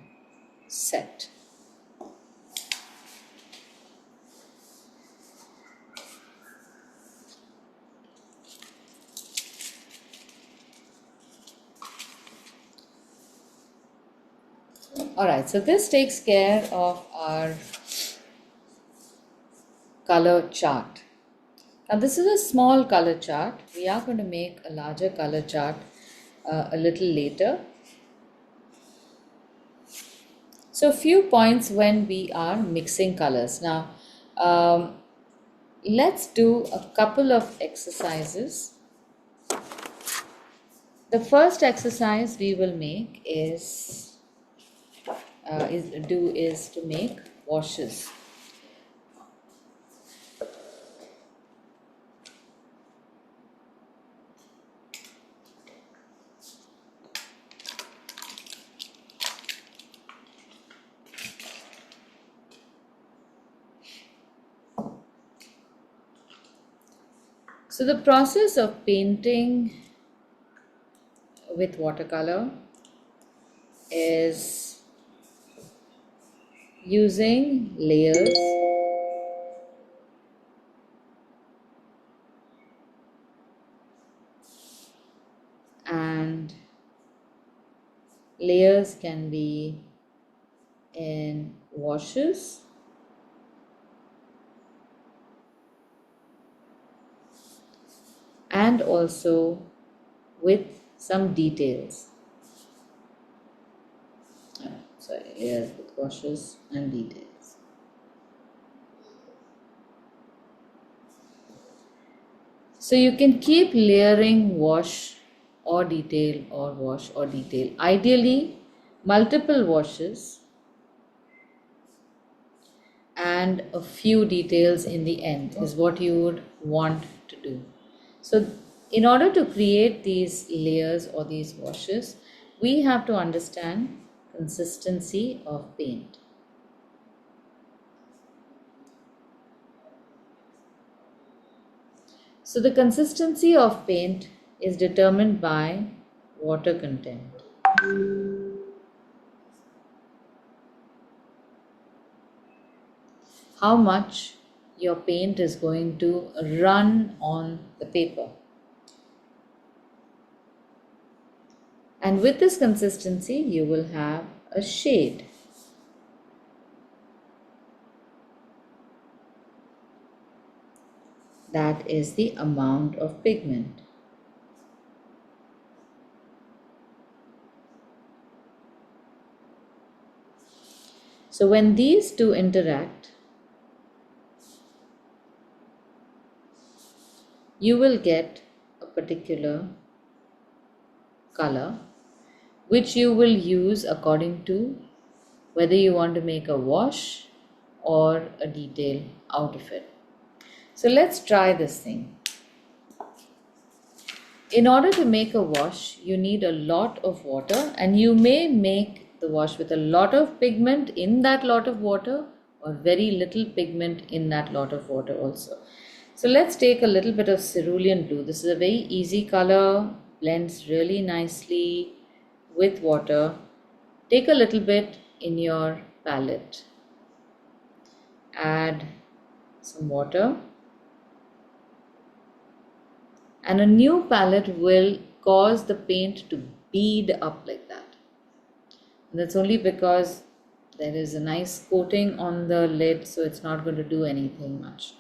set. Alright, so this takes care of our color chart. Now this is a small color chart. We are going to make a larger color chart a little later. So a few points when we are mixing colors. Now let's do a couple of exercises. The first exercise we will make is to make washes. So the process of painting with watercolor is using layers and layers can be in washes and also with some details. Layers with washes and details. So you can keep layering wash or detail or wash or detail. Ideally, multiple washes and a few details in the end is what you would want to do. So in order to create these layers or these washes, we have to understand consistency of paint. So the consistency of paint is determined by water content. How much your paint is going to run on the paper. And with this consistency, you will have a shade. That is the amount of pigment. So when these two interact, you will get a particular color which you will use according to whether you want to make a wash or a detail out of it. So let's try this thing. In order to make a wash, you need a lot of water, and you may make the wash with a lot of pigment in that lot of water or very little pigment in that lot of water also. So let's take a little bit of cerulean blue. This is a very easy color, blends really nicely with water. Take a little bit in your palette. Add some water. And a new palette will cause the paint to bead up like that. And that's only because there is a nice coating on the lid, so it's not going to do anything much.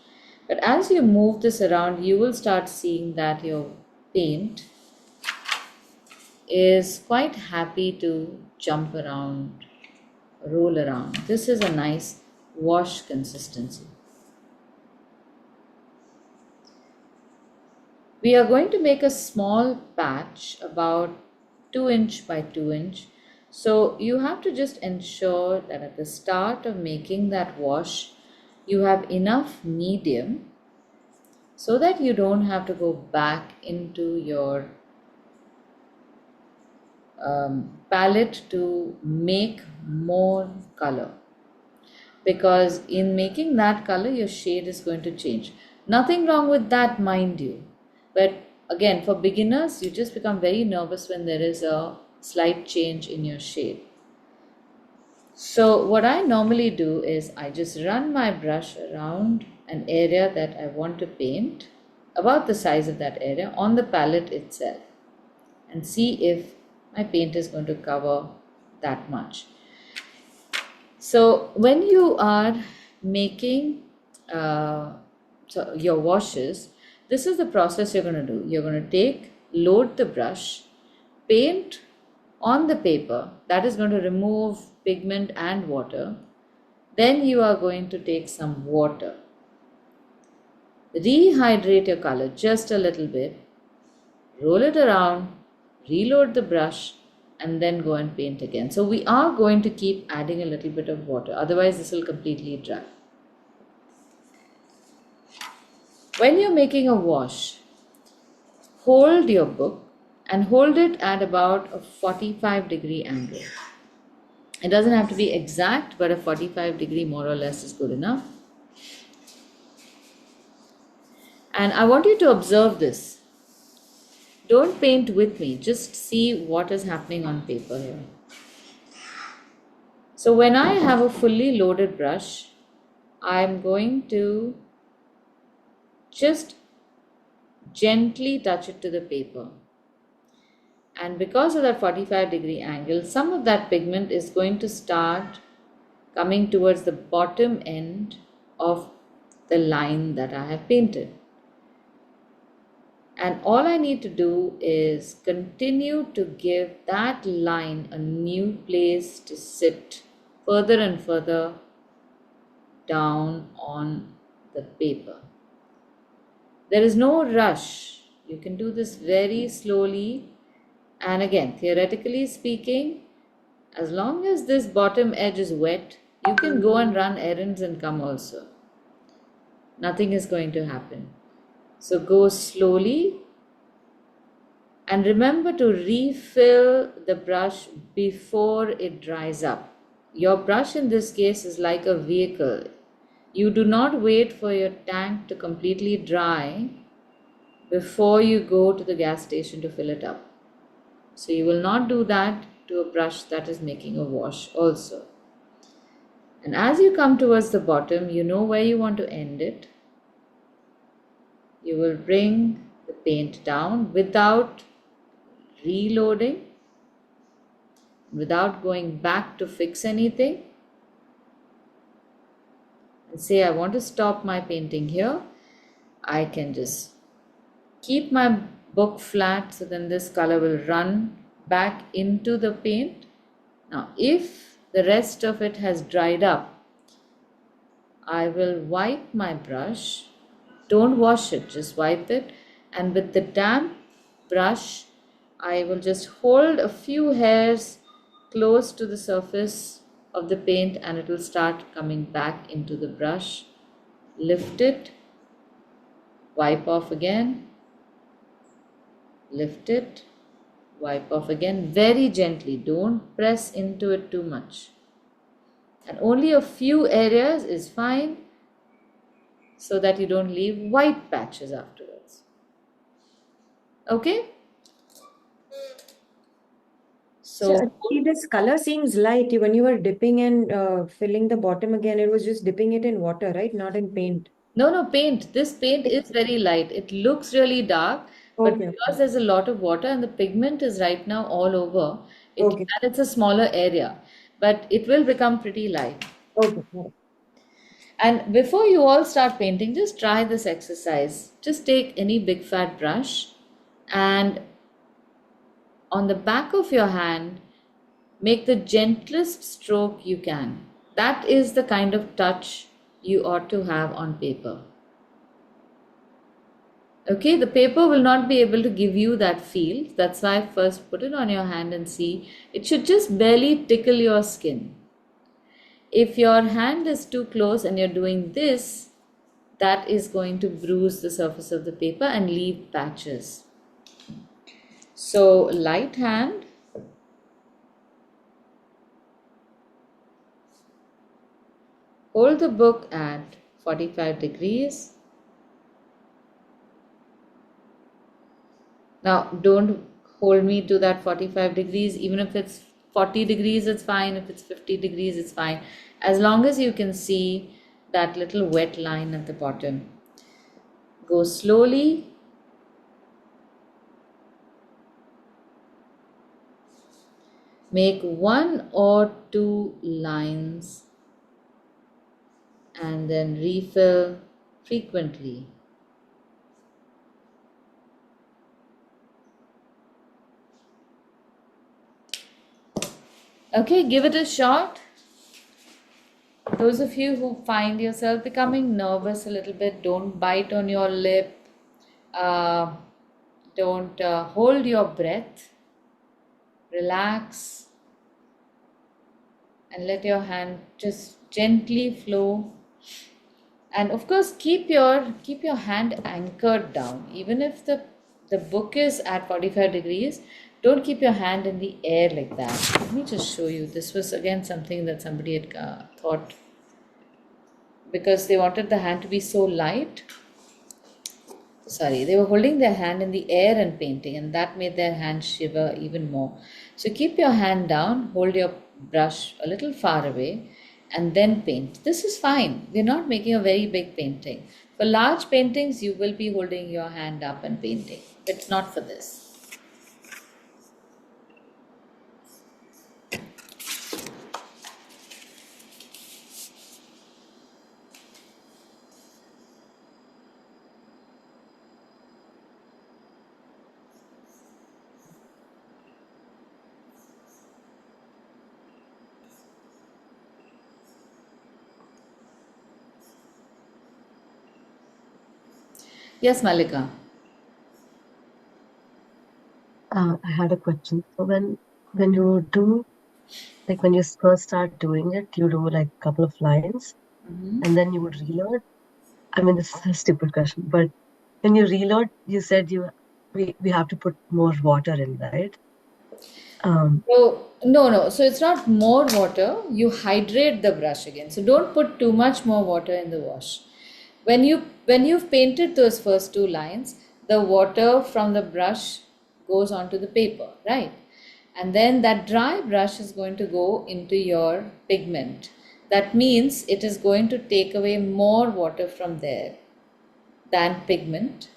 But as you move this around, you will start seeing that your paint is quite happy to jump around, roll around. This is a nice wash consistency. We are going to make a small patch about 2 inch by 2 inch. So you have to just ensure that at the start of making that wash, you have enough medium so that you don't have to go back into your palette to make more color. Because in making that color, your shade is going to change. Nothing wrong with that, mind you. But again, for beginners, you just become very nervous when there is a slight change in your shade. So what I normally do is I just run my brush around an area that I want to paint, about the size of that area, on the palette itself, and see if my paint is going to cover that much. So when you are making your washes, this is the process you're going to do. You're going to load the brush, paint on the paper, that is going to remove pigment and water. Then you are going to take some water, rehydrate your color just a little bit, roll it around, reload the brush, and then go and paint again. So we are going to keep adding a little bit of water, otherwise this will completely dry. When you're making a wash, hold your book and hold it at about a 45-degree angle. It doesn't have to be exact, but a 45-degree more or less is good enough. And I want you to observe this. Don't paint with me, just see what is happening on paper here. So when I have a fully loaded brush, I'm going to just gently touch it to the paper. And because of that 45-degree angle, some of that pigment is going to start coming towards the bottom end of the line that I have painted. And all I need to do is continue to give that line a new place to sit further and further down on the paper. There is no rush. You can do this very slowly. And again, theoretically speaking, as long as this bottom edge is wet, you can go and run errands and come also. Nothing is going to happen. So go slowly and remember to refill the brush before it dries up. Your brush in this case is like a vehicle. You do not wait for your tank to completely dry before you go to the gas station to fill it up. So you will not do that to a brush that is making a wash also. And as you come towards the bottom, you know where you want to end it. You will bring the paint down without reloading. without going back to fix anything and say I want to stop my painting here, I can just keep my book flat, so then this color will run back into the paint. Now if the rest of it has dried up, I will wipe my brush. Don't wash it, just wipe it, and with the damp brush I will just hold a few hairs close to the surface of the paint and it will start coming back into the brush. Lift it, wipe off again, lift it, wipe off again, very gently. Don't press into it too much. And only a few areas is fine, so that you don't leave white patches afterwards. Okay? So So, see, this color seems light. When you were dipping and filling the bottom again, it was just dipping it in water, right? Not in paint. no, paint. This paint is very light. It looks really dark, but Okay. because there's a lot of water and the pigment is right now all over, Okay. and it's a smaller area, but it will become pretty light. Okay. Right. And before you all start painting, just try this exercise. Just take any big fat brush and on the back of your hand, make the gentlest stroke you can. That is the kind of touch you ought to have on paper. Okay, the paper will not be able to give you that feel. That's why first put it on your hand and see. It should just barely tickle your skin. If your hand is too close and you're doing this, that is going to bruise the surface of the paper and leave patches. So, light hand. Hold the book at 45 degrees. Now, don't hold me to that 45 degrees. Even if it's 40 degrees, it's fine. If it's 50 degrees, it's fine. As long as you can see that little wet line at the bottom. Go slowly. Make 1 or 2 lines and then refill frequently. Okay, give it a shot. Those of you who find yourself becoming nervous a little bit, don't bite on your lip, uh, don't hold your breath, relax and let your hand just gently flow. And of course, keep your hand anchored down. Even if the book is at 45 degrees, don't keep your hand in the air like that. Let me just show you. This was again something that somebody had thought, because they wanted the hand to be so light. Sorry, they were holding their hand in the air and painting, and that made their hand shiver even more. So keep your hand down, hold your brush a little far away, and then paint. This is fine. We're not making a very big painting. For large paintings, you will be holding your hand up and painting, but not for this. Yes, Malika. I had a question. So when you do, like when you first start doing it, you do like a couple of lines and then you would reload. I mean, this is a stupid question, but when you reload, you said we have to put more water in, right? So, no. So it's not more water. You hydrate the brush again. So don't put too much more water in the wash. When you've painted those first 2 lines, the water from the brush goes onto the paper, right? And then that dry brush is going to go into your pigment. That means it is going to take away more water from there than pigment.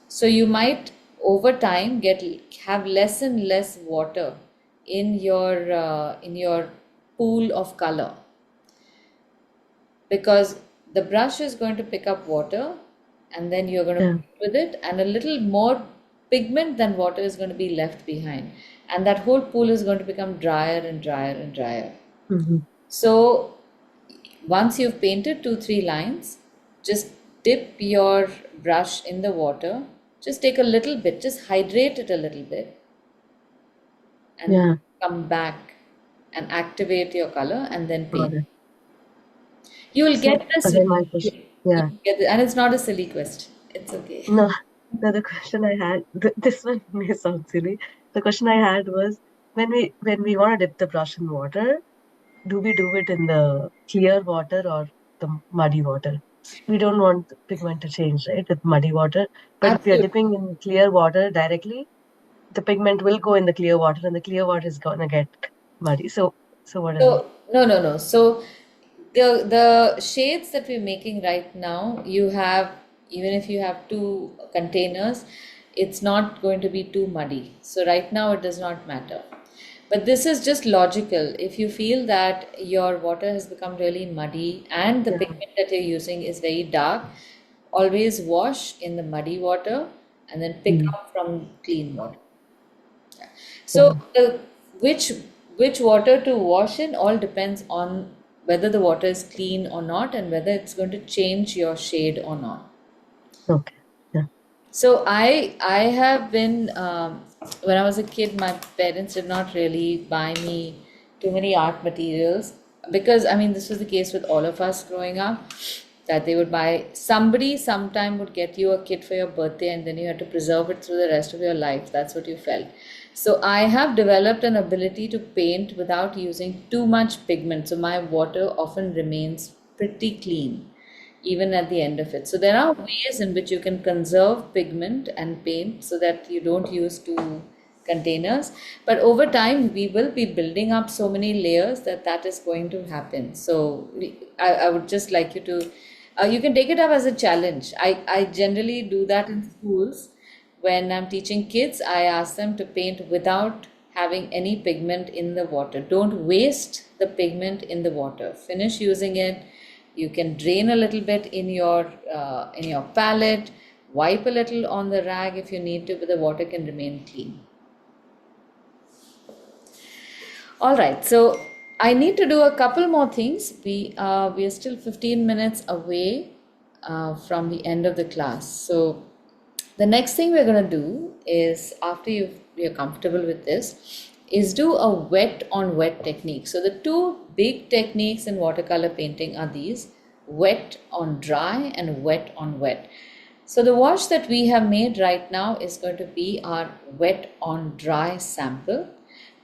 So you might over time have less and less water in your pool of color, because the brush is going to pick up water and then you're going to Yeah. paint with it, and a little more pigment than water is going to be left behind, and that whole pool is going to become drier and drier and drier. Mm-hmm. So once you've painted 2 3 lines, just dip your brush in the water, just take a little bit, just hydrate it a little bit, and Yeah. come back and activate your color and then Got paint. it. You will So get this. again, my question. You Yeah. get it, and it's not a silly question. It's okay. No, the other question I had, this one may sound silly. The question I had was when we want to dip the brush in water, do we do it in the clear water or the muddy water? We don't want the pigment to change, right, with muddy water. But if we are Absolutely. dipping in clear water directly, the pigment will go in the clear water, and the clear water is gonna get muddy. So what is it? So no. So the shades that we're making right now, you have, even if you have two containers, it's not going to be too muddy. So right now it does not matter. But this is just logical. If you feel that your water has become really muddy and the Yeah. pigment that you're using is very dark, always wash in the muddy water and then pick Mm. up from clean water. Yeah. So which which water to wash in all depends on whether the water is clean or not, and whether it's going to change your shade or not. Okay. Yeah. So I have been when I was a kid, my parents did not really buy me too many art materials, because I mean this was the case with all of us growing up, that they would buy, somebody sometime would get you a kit for your birthday and then you had to preserve it through the rest of your life. That's what you felt. So I have developed an ability to paint without using too much pigment. So my water often remains pretty clean even at the end of it. So there are ways in which you can conserve pigment and paint so that you don't use two containers. But over time, we will be building up so many layers that that is going to happen. So I would just like you to, you can take it up as a challenge. I generally do that in schools. When I'm teaching kids, I ask them to paint without having any pigment in the water. Don't waste the pigment in the water. Finish using it. You can drain a little bit in your palette, wipe a little on the rag if you need to, but the water can remain clean. All right, so I need to do a couple more things. We are still 15 minutes away from the end of the class. So the next thing we're going to do is, after you're comfortable with this, is do a wet on wet technique. So the two big techniques in watercolor painting are these: wet on dry and wet on wet. So the wash that we have made right now is going to be our wet on dry sample.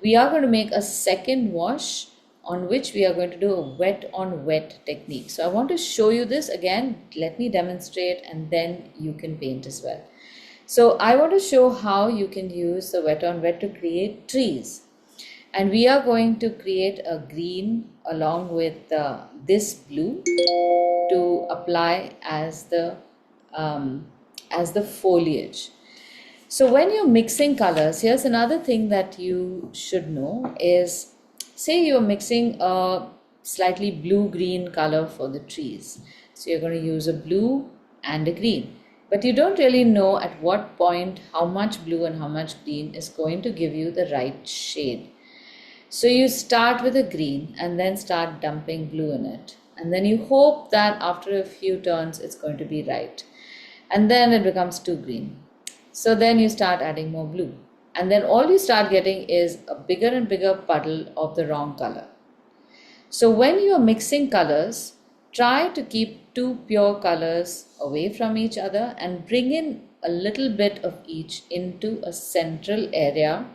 We are going to make a second wash on which we are going to do a wet on wet technique. So I want to show you this again. Let me demonstrate and then you can paint as well. So I want to show how you can use the wet on wet to create trees. And we are going to create a green along with this blue to apply um, as the foliage. So when you're mixing colors, here's another thing that you should know is, say you're mixing a slightly blue-green color for the trees. So you're going to use a blue and a green. But you don't really know at what point how much blue and how much green is going to give you the right shade. So you start with a green and then start dumping blue in it. And then you hope that after a few turns it's going to be right. And then it becomes too green. So then you start adding more blue. And then all you start getting is a bigger and bigger puddle of the wrong color. So when you are mixing colors, try to keep two pure colors away from each other and bring in a little bit of each into a central area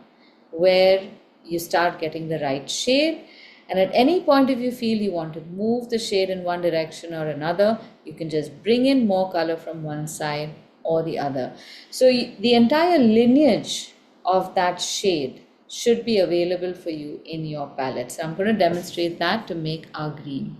where you start getting the right shade. And at any point, if you feel you want to move the shade in one direction or another, you can just bring in more color from one side or the other. So the entire lineage of that shade should be available for you in your palette. So I'm going to demonstrate that to make our green.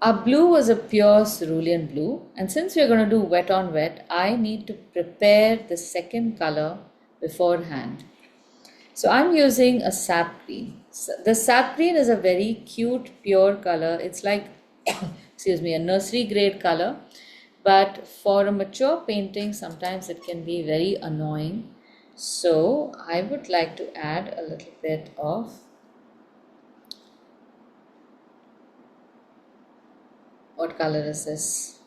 Our blue was a pure cerulean blue, and since we're going to do wet on wet, I need to prepare the second color beforehand. So I'm using a sap green. The sap green is a very cute, pure color. It's like, excuse me, a nursery grade color. But for a mature painting, sometimes it can be very annoying. So I would like to add a little bit of, what color is this?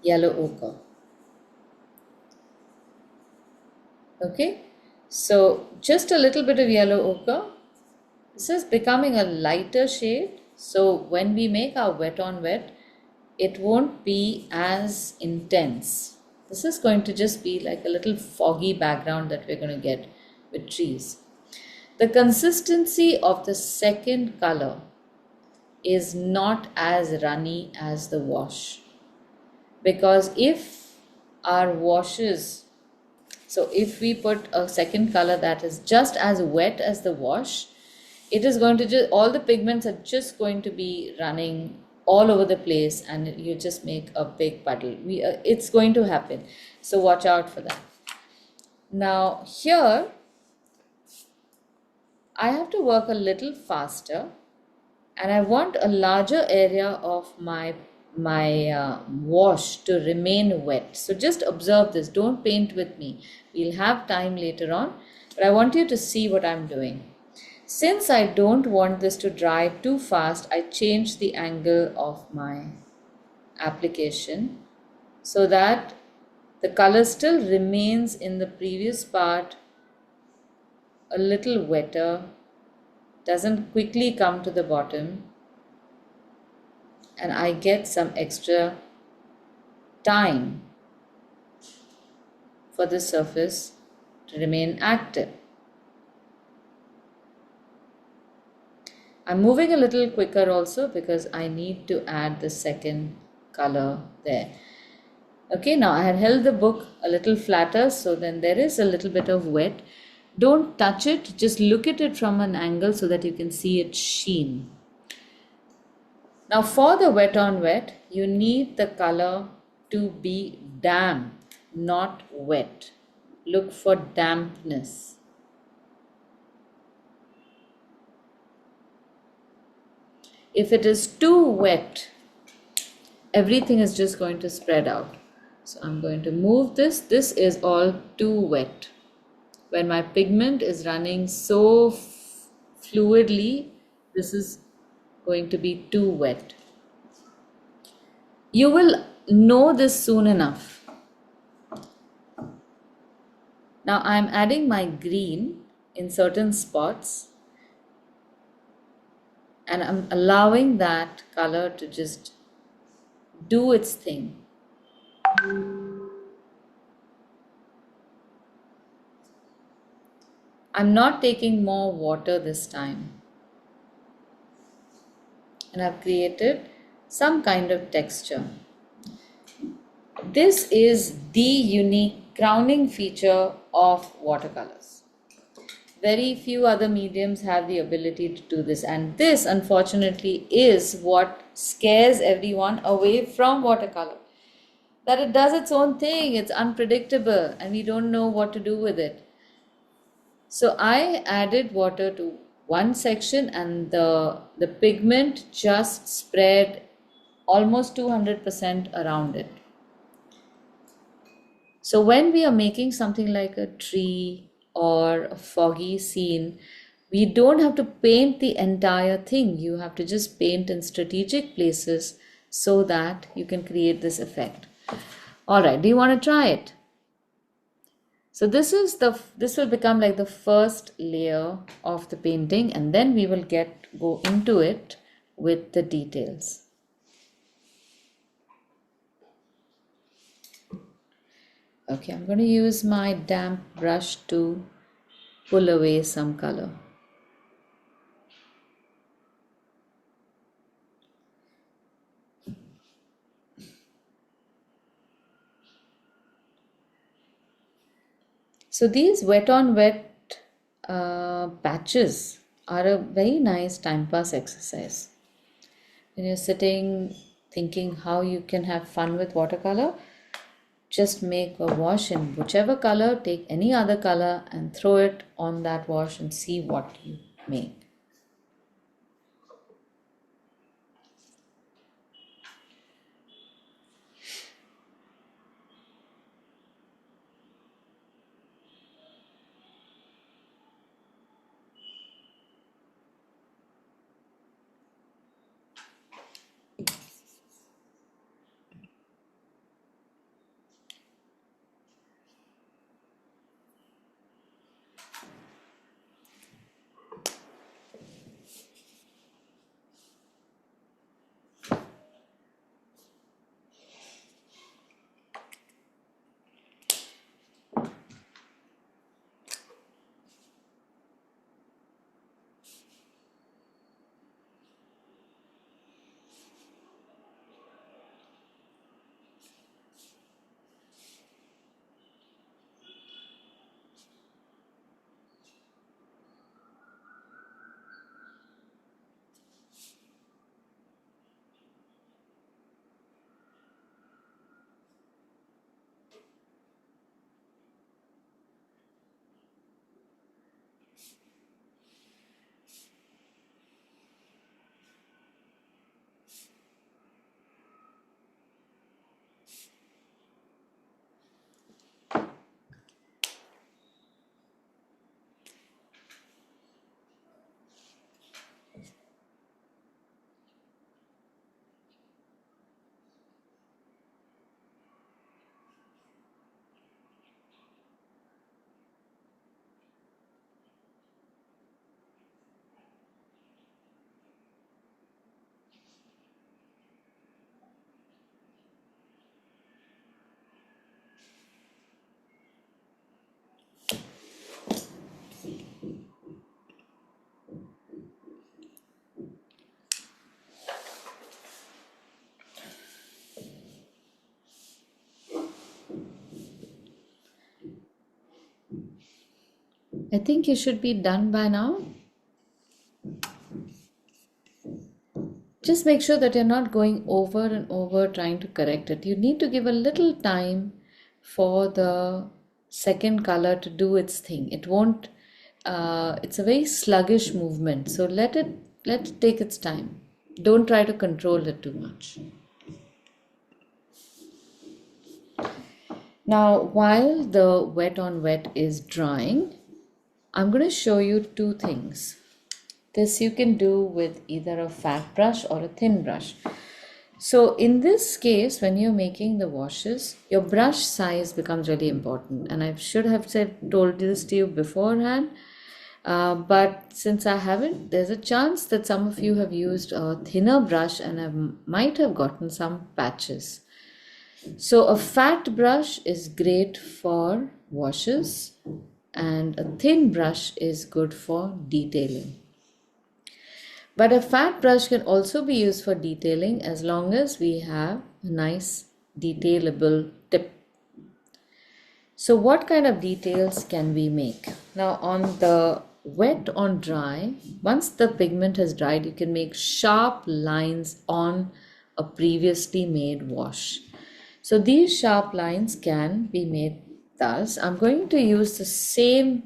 Yellow ochre. Okay, so just a little bit of yellow ochre. This is becoming a lighter shade, so when we make our wet on wet, it won't be as intense. This is going to just be like a little foggy background that we're going to get with trees. The consistency of the second color is not as runny as the wash, because if our washes, so if we put a second color that is just as wet as the wash, it is going to just, all the pigments are just going to be running all over the place, and you just make a big puddle. It's going to happen, so watch out for that. Now here I have to work a little faster, and I want a larger area of my wash to remain wet. So just observe this, don't paint with me. We'll have time later on, but I want you to see what I'm doing. Since I don't want this to dry too fast, I change the angle of my application so that the color still remains in the previous part a little wetter, doesn't quickly come to the bottom, and I get some extra time for the surface to remain active. I'm moving a little quicker also because I need to add the second color there. Okay, now I had held the book a little flatter, so then there is a little bit of wet. Don't touch it, just look at it from an angle so that you can see its sheen. Now for the wet on wet, you need the color to be damp, not wet. Look for dampness. If it is too wet, everything is just going to spread out. So I'm going to move this. This is all too wet. When my pigment is running so fluidly, this is going to be too wet. You will know this soon enough. Now I'm adding my green in certain spots, and I'm allowing that color to just do its thing. I'm not taking more water this time, and I've created some kind of texture. This is the unique crowning feature of watercolors. Very few other mediums have the ability to do this, and this unfortunately is what scares everyone away from watercolor. That it does its own thing, it's unpredictable, and we don't know what to do with it. So I added water to one section, and the pigment just spread almost 200% around it. So when we are making something like a tree or a foggy scene, we don't have to paint the entire thing. You have to just paint in strategic places so that you can create this effect. All right, do you want to try it? So this will become like the first layer of the painting, and then we will go into it with the details. Okay, I'm going to use my damp brush to pull away some color. So these wet on wet patches are a very nice time pass exercise. When you're sitting thinking how you can have fun with watercolor, just make a wash in whichever color, take any other color and throw it on that wash and see what you make. I think you should be done by now. Just make sure that you're not going over and over trying to correct it. You need to give a little time for the second color to do its thing. It won't, it's a very sluggish movement. So let it take its time. Don't try to control it too much. Now, while the wet on wet is drying, I'm going to show you two things. This you can do with either a fat brush or a thin brush. So in this case, when you're making the washes, your brush size becomes really important. And I should have told this to you beforehand. But since I haven't, there's a chance that some of you have used a thinner brush and might have gotten some patches. So a fat brush is great for washes and a thin brush is good for detailing. But a fat brush can also be used for detailing as long as we have a nice detailable tip. So what kind of details can we make? Now on the wet on dry, once the pigment has dried, you can make sharp lines on a previously made wash. So these sharp lines can be made thus. I'm going to use the same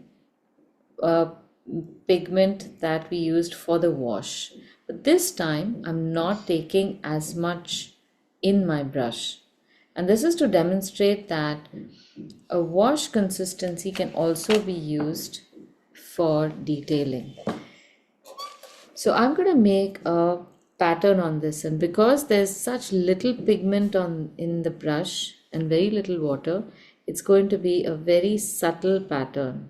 pigment that we used for the wash, but this time I'm not taking as much in my brush, and this is to demonstrate that a wash consistency can also be used for detailing. So I'm going to make a pattern on this, and because there's such little pigment in the brush and very little water, it's going to be a very subtle pattern.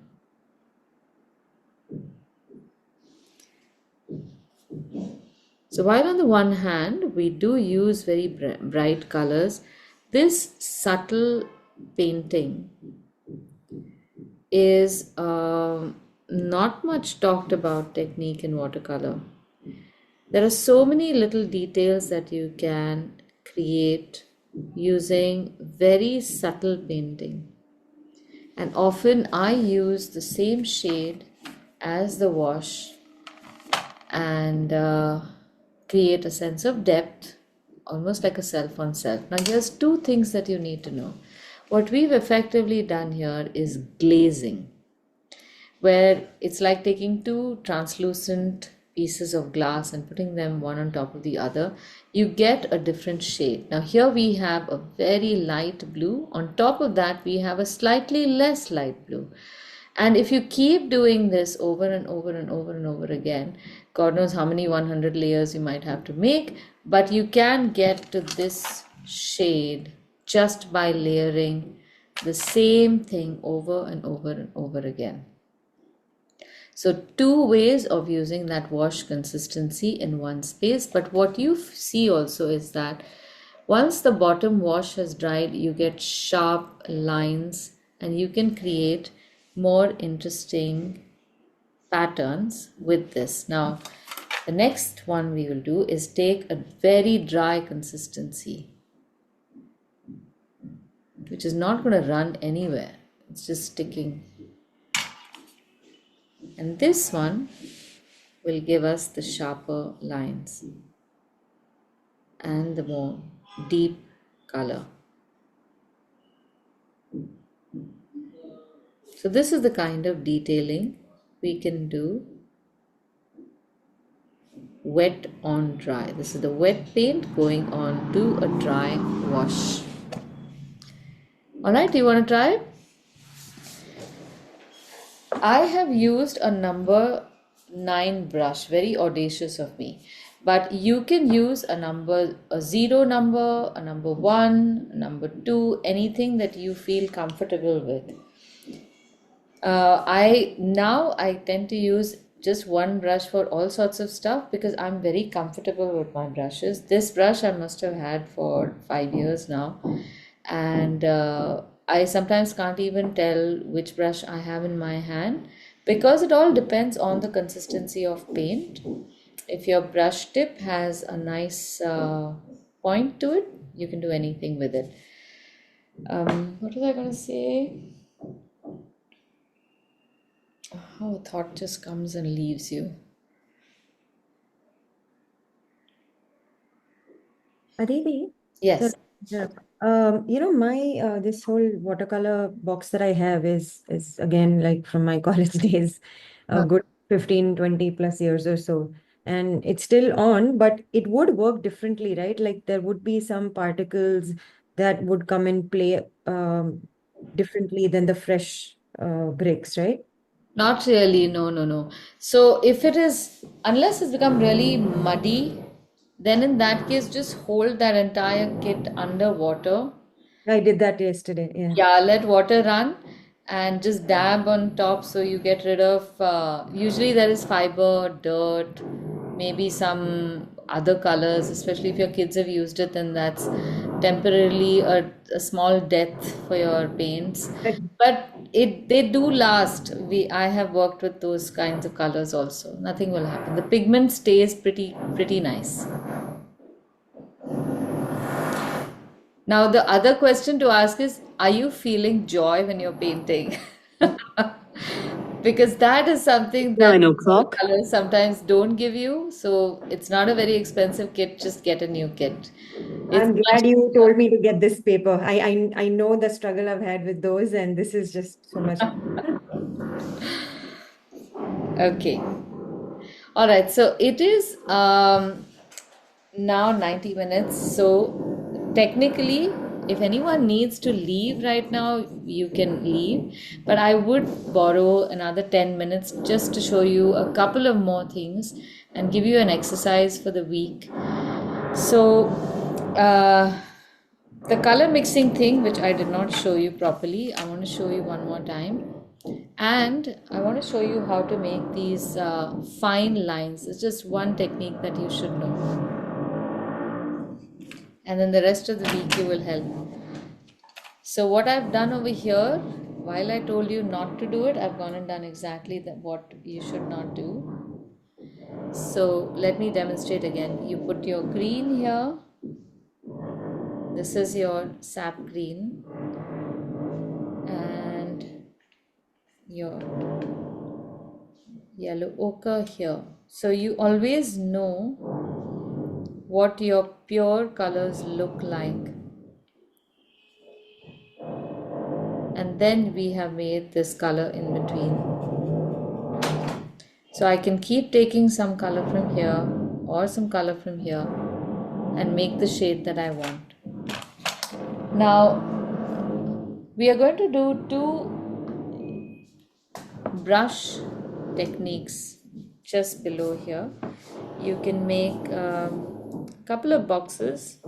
So while on the one hand we do use very bright colors, this subtle painting is not much talked about technique in watercolor. There are so many little details that you can create using very subtle painting. And often I use the same shade as the wash and create a sense of depth, almost like a self on self. Now, here's two things that you need to know. What we've effectively done here is glazing, where it's like taking two translucent pieces of glass and putting them one on top of the other. You get a different shade. Now, here we have a very light blue. On top of that, we have a slightly less light blue. And if you keep doing this over and over and over and over again, God knows how many 100 layers you might have to make, but you can get to this shade just by layering the same thing over and over and over again. So two ways of using that wash consistency in one space. But what you see also is that once the bottom wash has dried, you get sharp lines and you can create more interesting patterns with this. Now, the next one we will do is take a very dry consistency, which is not going to run anywhere. It's just sticking. And this one will give us the sharper lines and the more deep color. So this is the kind of detailing we can do wet on dry. This is the wet paint going on to a dry wash. Alright, do you want to try it? I have used a number 9 brush, very audacious of me. But you can use a 0 number, a number 1, a number 2, anything that you feel comfortable with. I tend to use just one brush for all sorts of stuff because I'm very comfortable with my brushes. This brush I must have had for 5 years now, and I sometimes can't even tell which brush I have in my hand because it all depends on the consistency of paint. If your brush tip has a nice point to it, you can do anything with it. What was I going to say? Oh, a thought just comes and leaves you. Aditi, Yes. sorry, my this whole watercolor box that I have is again like from my college days, a Huh. good 15, 20 plus years or so. And it's still on, but it would work differently, right? Like there would be some particles that would come and play differently than the fresh bricks, right? Not really, no, no, no. So if it is, unless it's become really muddy, then in that case, just hold that entire kit under water. I did that yesterday. Yeah. Yeah, let water run and just dab on top so you get rid of, usually there is fiber, dirt, maybe some other colors, especially if your kids have used it, then that's temporarily a small death for your paints. But they do last. I have worked with those kinds of colors also. Nothing will happen. The pigment stays pretty nice. Now, the other question to ask is, are you feeling joy when you're painting? Because that is something that 9 o'clock. colors sometimes don't give you. So it's not a very expensive kit, just get a new kit. It's I'm much glad you told me to get this paper. I know the struggle I've had with those, and this is just so much. okay. All right, so it is now 90 minutes. So technically, if anyone needs to leave right now, you can leave. But I would borrow another 10 minutes just to show you a couple of more things and give you an exercise for the week. So, the color mixing thing, which I did not show you properly, I want to show you one more time. And I want to show you how to make these fine lines. It's just one technique that you should know. And then the rest of the week you will help. So what I've done over here, while I told you not to do it, I've gone and done exactly what you should not do. So let me demonstrate again. You put your green here. This is your sap green. And your yellow ochre here. So you always know what your pure colors look like. and then we have made this color in between. So I can keep taking some color from here or some color from here and make the shade that I want. Now we are going to do two brush techniques just below here. You can make a couple of boxes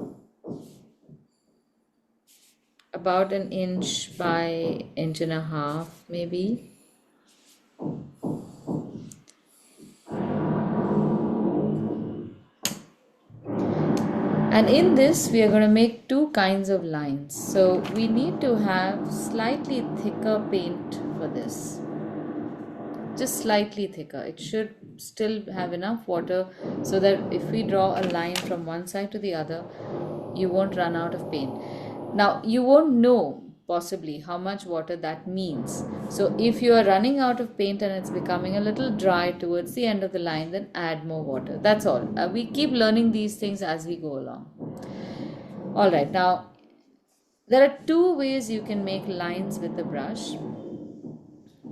about an inch by inch and a half maybe. And in this we are going to make two kinds of lines. So we need to have slightly thicker paint for this. Just slightly thicker. It should still have enough water so that if we draw a line from one side to the other, you won't run out of paint. Now you won't know possibly how much water that means. So if you are running out of paint and it's becoming a little dry towards the end of the line, then add more water. That's all. We keep learning these things as we go along. All right, now there are two ways you can make lines with the brush.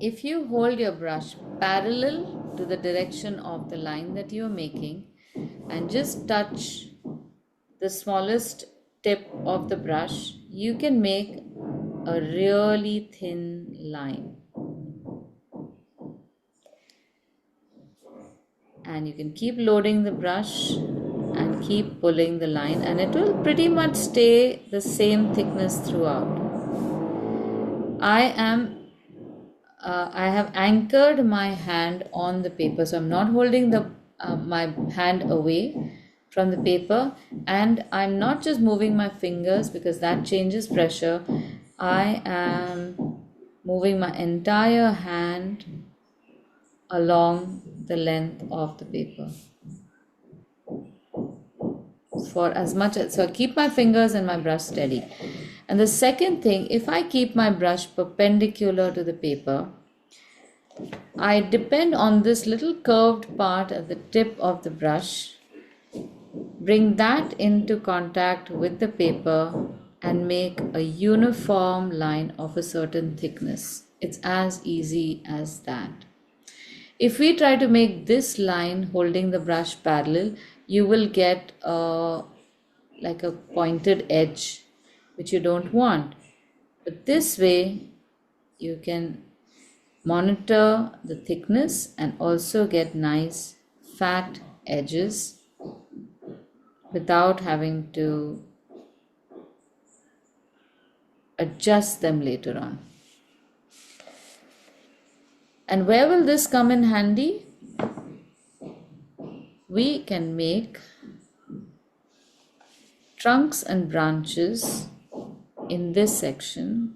If you hold your brush parallel to the direction of the line that you are making and just touch the smallest tip of the brush, you can make a really thin line. And you can keep loading the brush and keep pulling the line, and it will pretty much stay the same thickness throughout. I have anchored my hand on the paper, so I'm not holding my hand away from the paper, and I'm not just moving my fingers because that changes pressure. I am moving my entire hand along the length of the paper for as much as, so I keep my fingers and my brush steady. And the second thing, if I keep my brush perpendicular to the paper, I depend on this little curved part at the tip of the brush, bring that into contact with the paper and make a uniform line of a certain thickness. It's as easy as that. If we try to make this line holding the brush parallel, you will get like a pointed edge, which you don't want. But this way, you can monitor the thickness and also get nice fat edges without having to adjust them later on. And where will this come in handy? We can make trunks and branches in this section,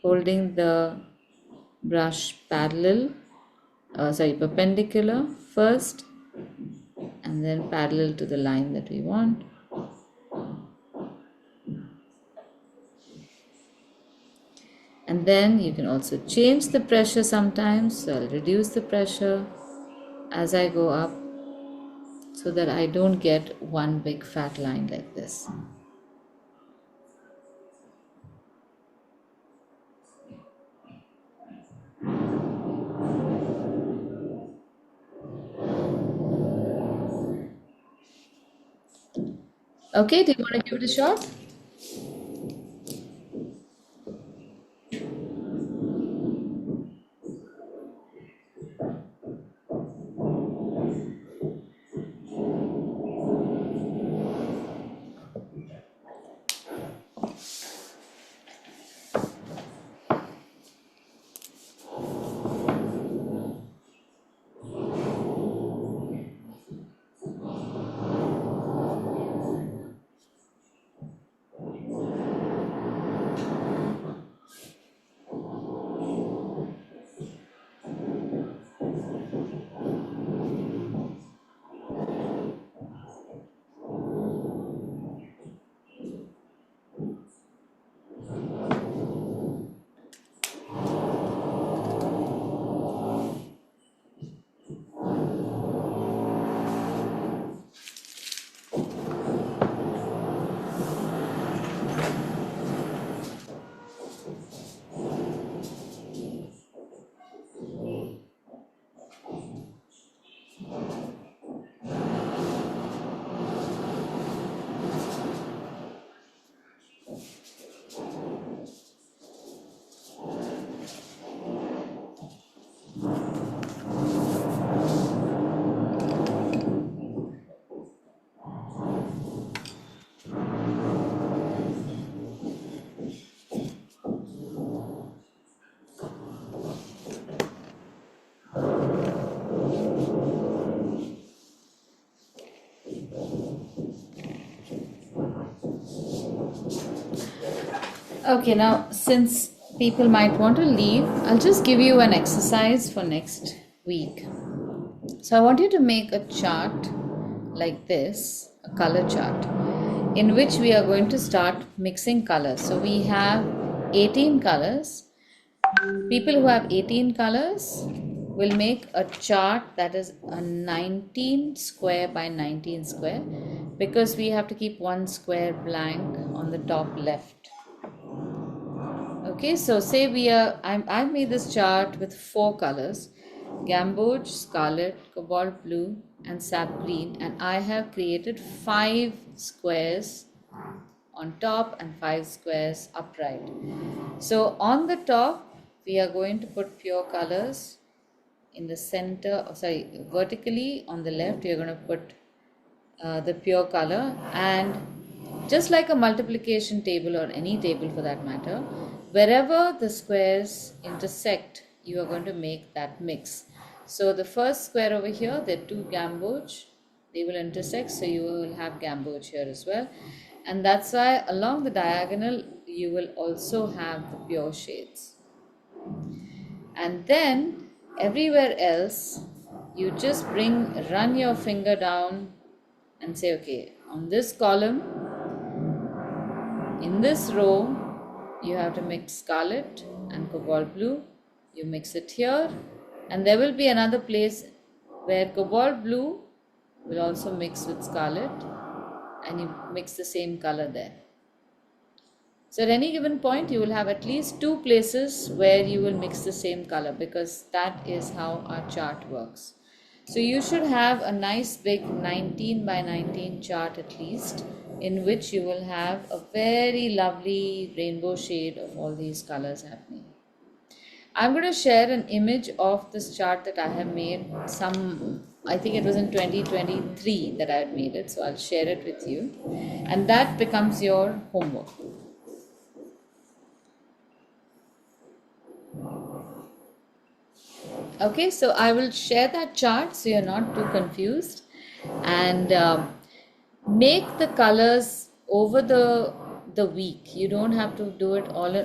holding the brush perpendicular first and then parallel to the line that we want. And then you can also change the pressure sometimes. So I'll reduce the pressure as I go up so that I don't get one big fat line like this. Okay, do you want to give it a shot? Okay, now since people might want to leave, I'll just give you an exercise for next week. So I want you to make a chart like this, a color chart, in which we are going to start mixing colors. So we have 18 colors. People who have 18 colors will make a chart that is a 19 square by 19 square, because we have to keep one square blank on the top left. Okay, so say I've made this chart with 4 colors: gamboge, scarlet, cobalt blue, and sap green, and I have created 5 squares on top and 5 squares upright. So on the top, we are going to put pure colors. In the center, vertically on the left, you're going to put the pure color, and just like a multiplication table or any table for that matter, wherever the squares intersect, you are going to make that mix. So the first square over here, there are 2 gamboge, they will intersect, so you will have gamboge here as well, and that's why along the diagonal you will also have the pure shades. And then everywhere else, you just run your finger down and say, okay, on this column, in this row, you have to mix scarlet and cobalt blue. You mix it here, and there will be another place where cobalt blue will also mix with scarlet, and you mix the same color there. So at any given point, you will have at least 2 places where you will mix the same color, because that is how our chart works. So you should have a nice big 19 by 19 chart at least, in which you will have a very lovely rainbow shade of all these colors happening. I'm going to share an image of this chart that I have made I think it was in 2023 that I had made it, so I'll share it with you, and that becomes your homework. Okay, so I will share that chart so you're not too confused, and make the colors over the week. You don't have to do it all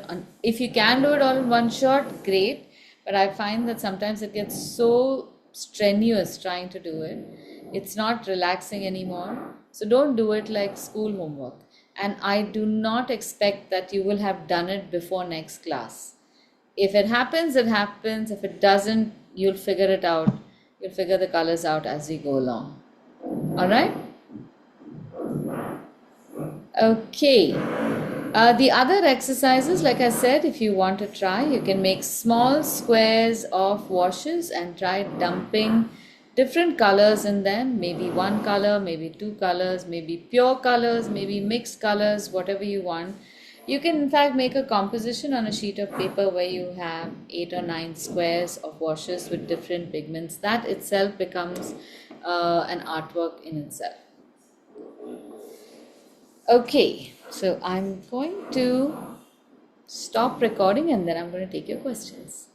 if you can do it all in one shot, great, but I find that sometimes it gets so strenuous trying to do it. It's not relaxing anymore. So don't do it like school homework, and I do not expect that you will have done it before next class. If it happens, it happens. If it doesn't, you'll figure it out. You'll figure the colors out as we go along. All right? Okay. The other exercises, like I said, if you want to try, you can make small squares of washes and try dumping different colors in them. Maybe 1 color, maybe 2 colors, maybe pure colors, maybe mixed colors, whatever you want. You can in fact make a composition on a sheet of paper where you have 8 or 9 squares of washes with different pigments. That itself becomes an artwork in itself. Okay, so I'm going to stop recording and then I'm going to take your questions.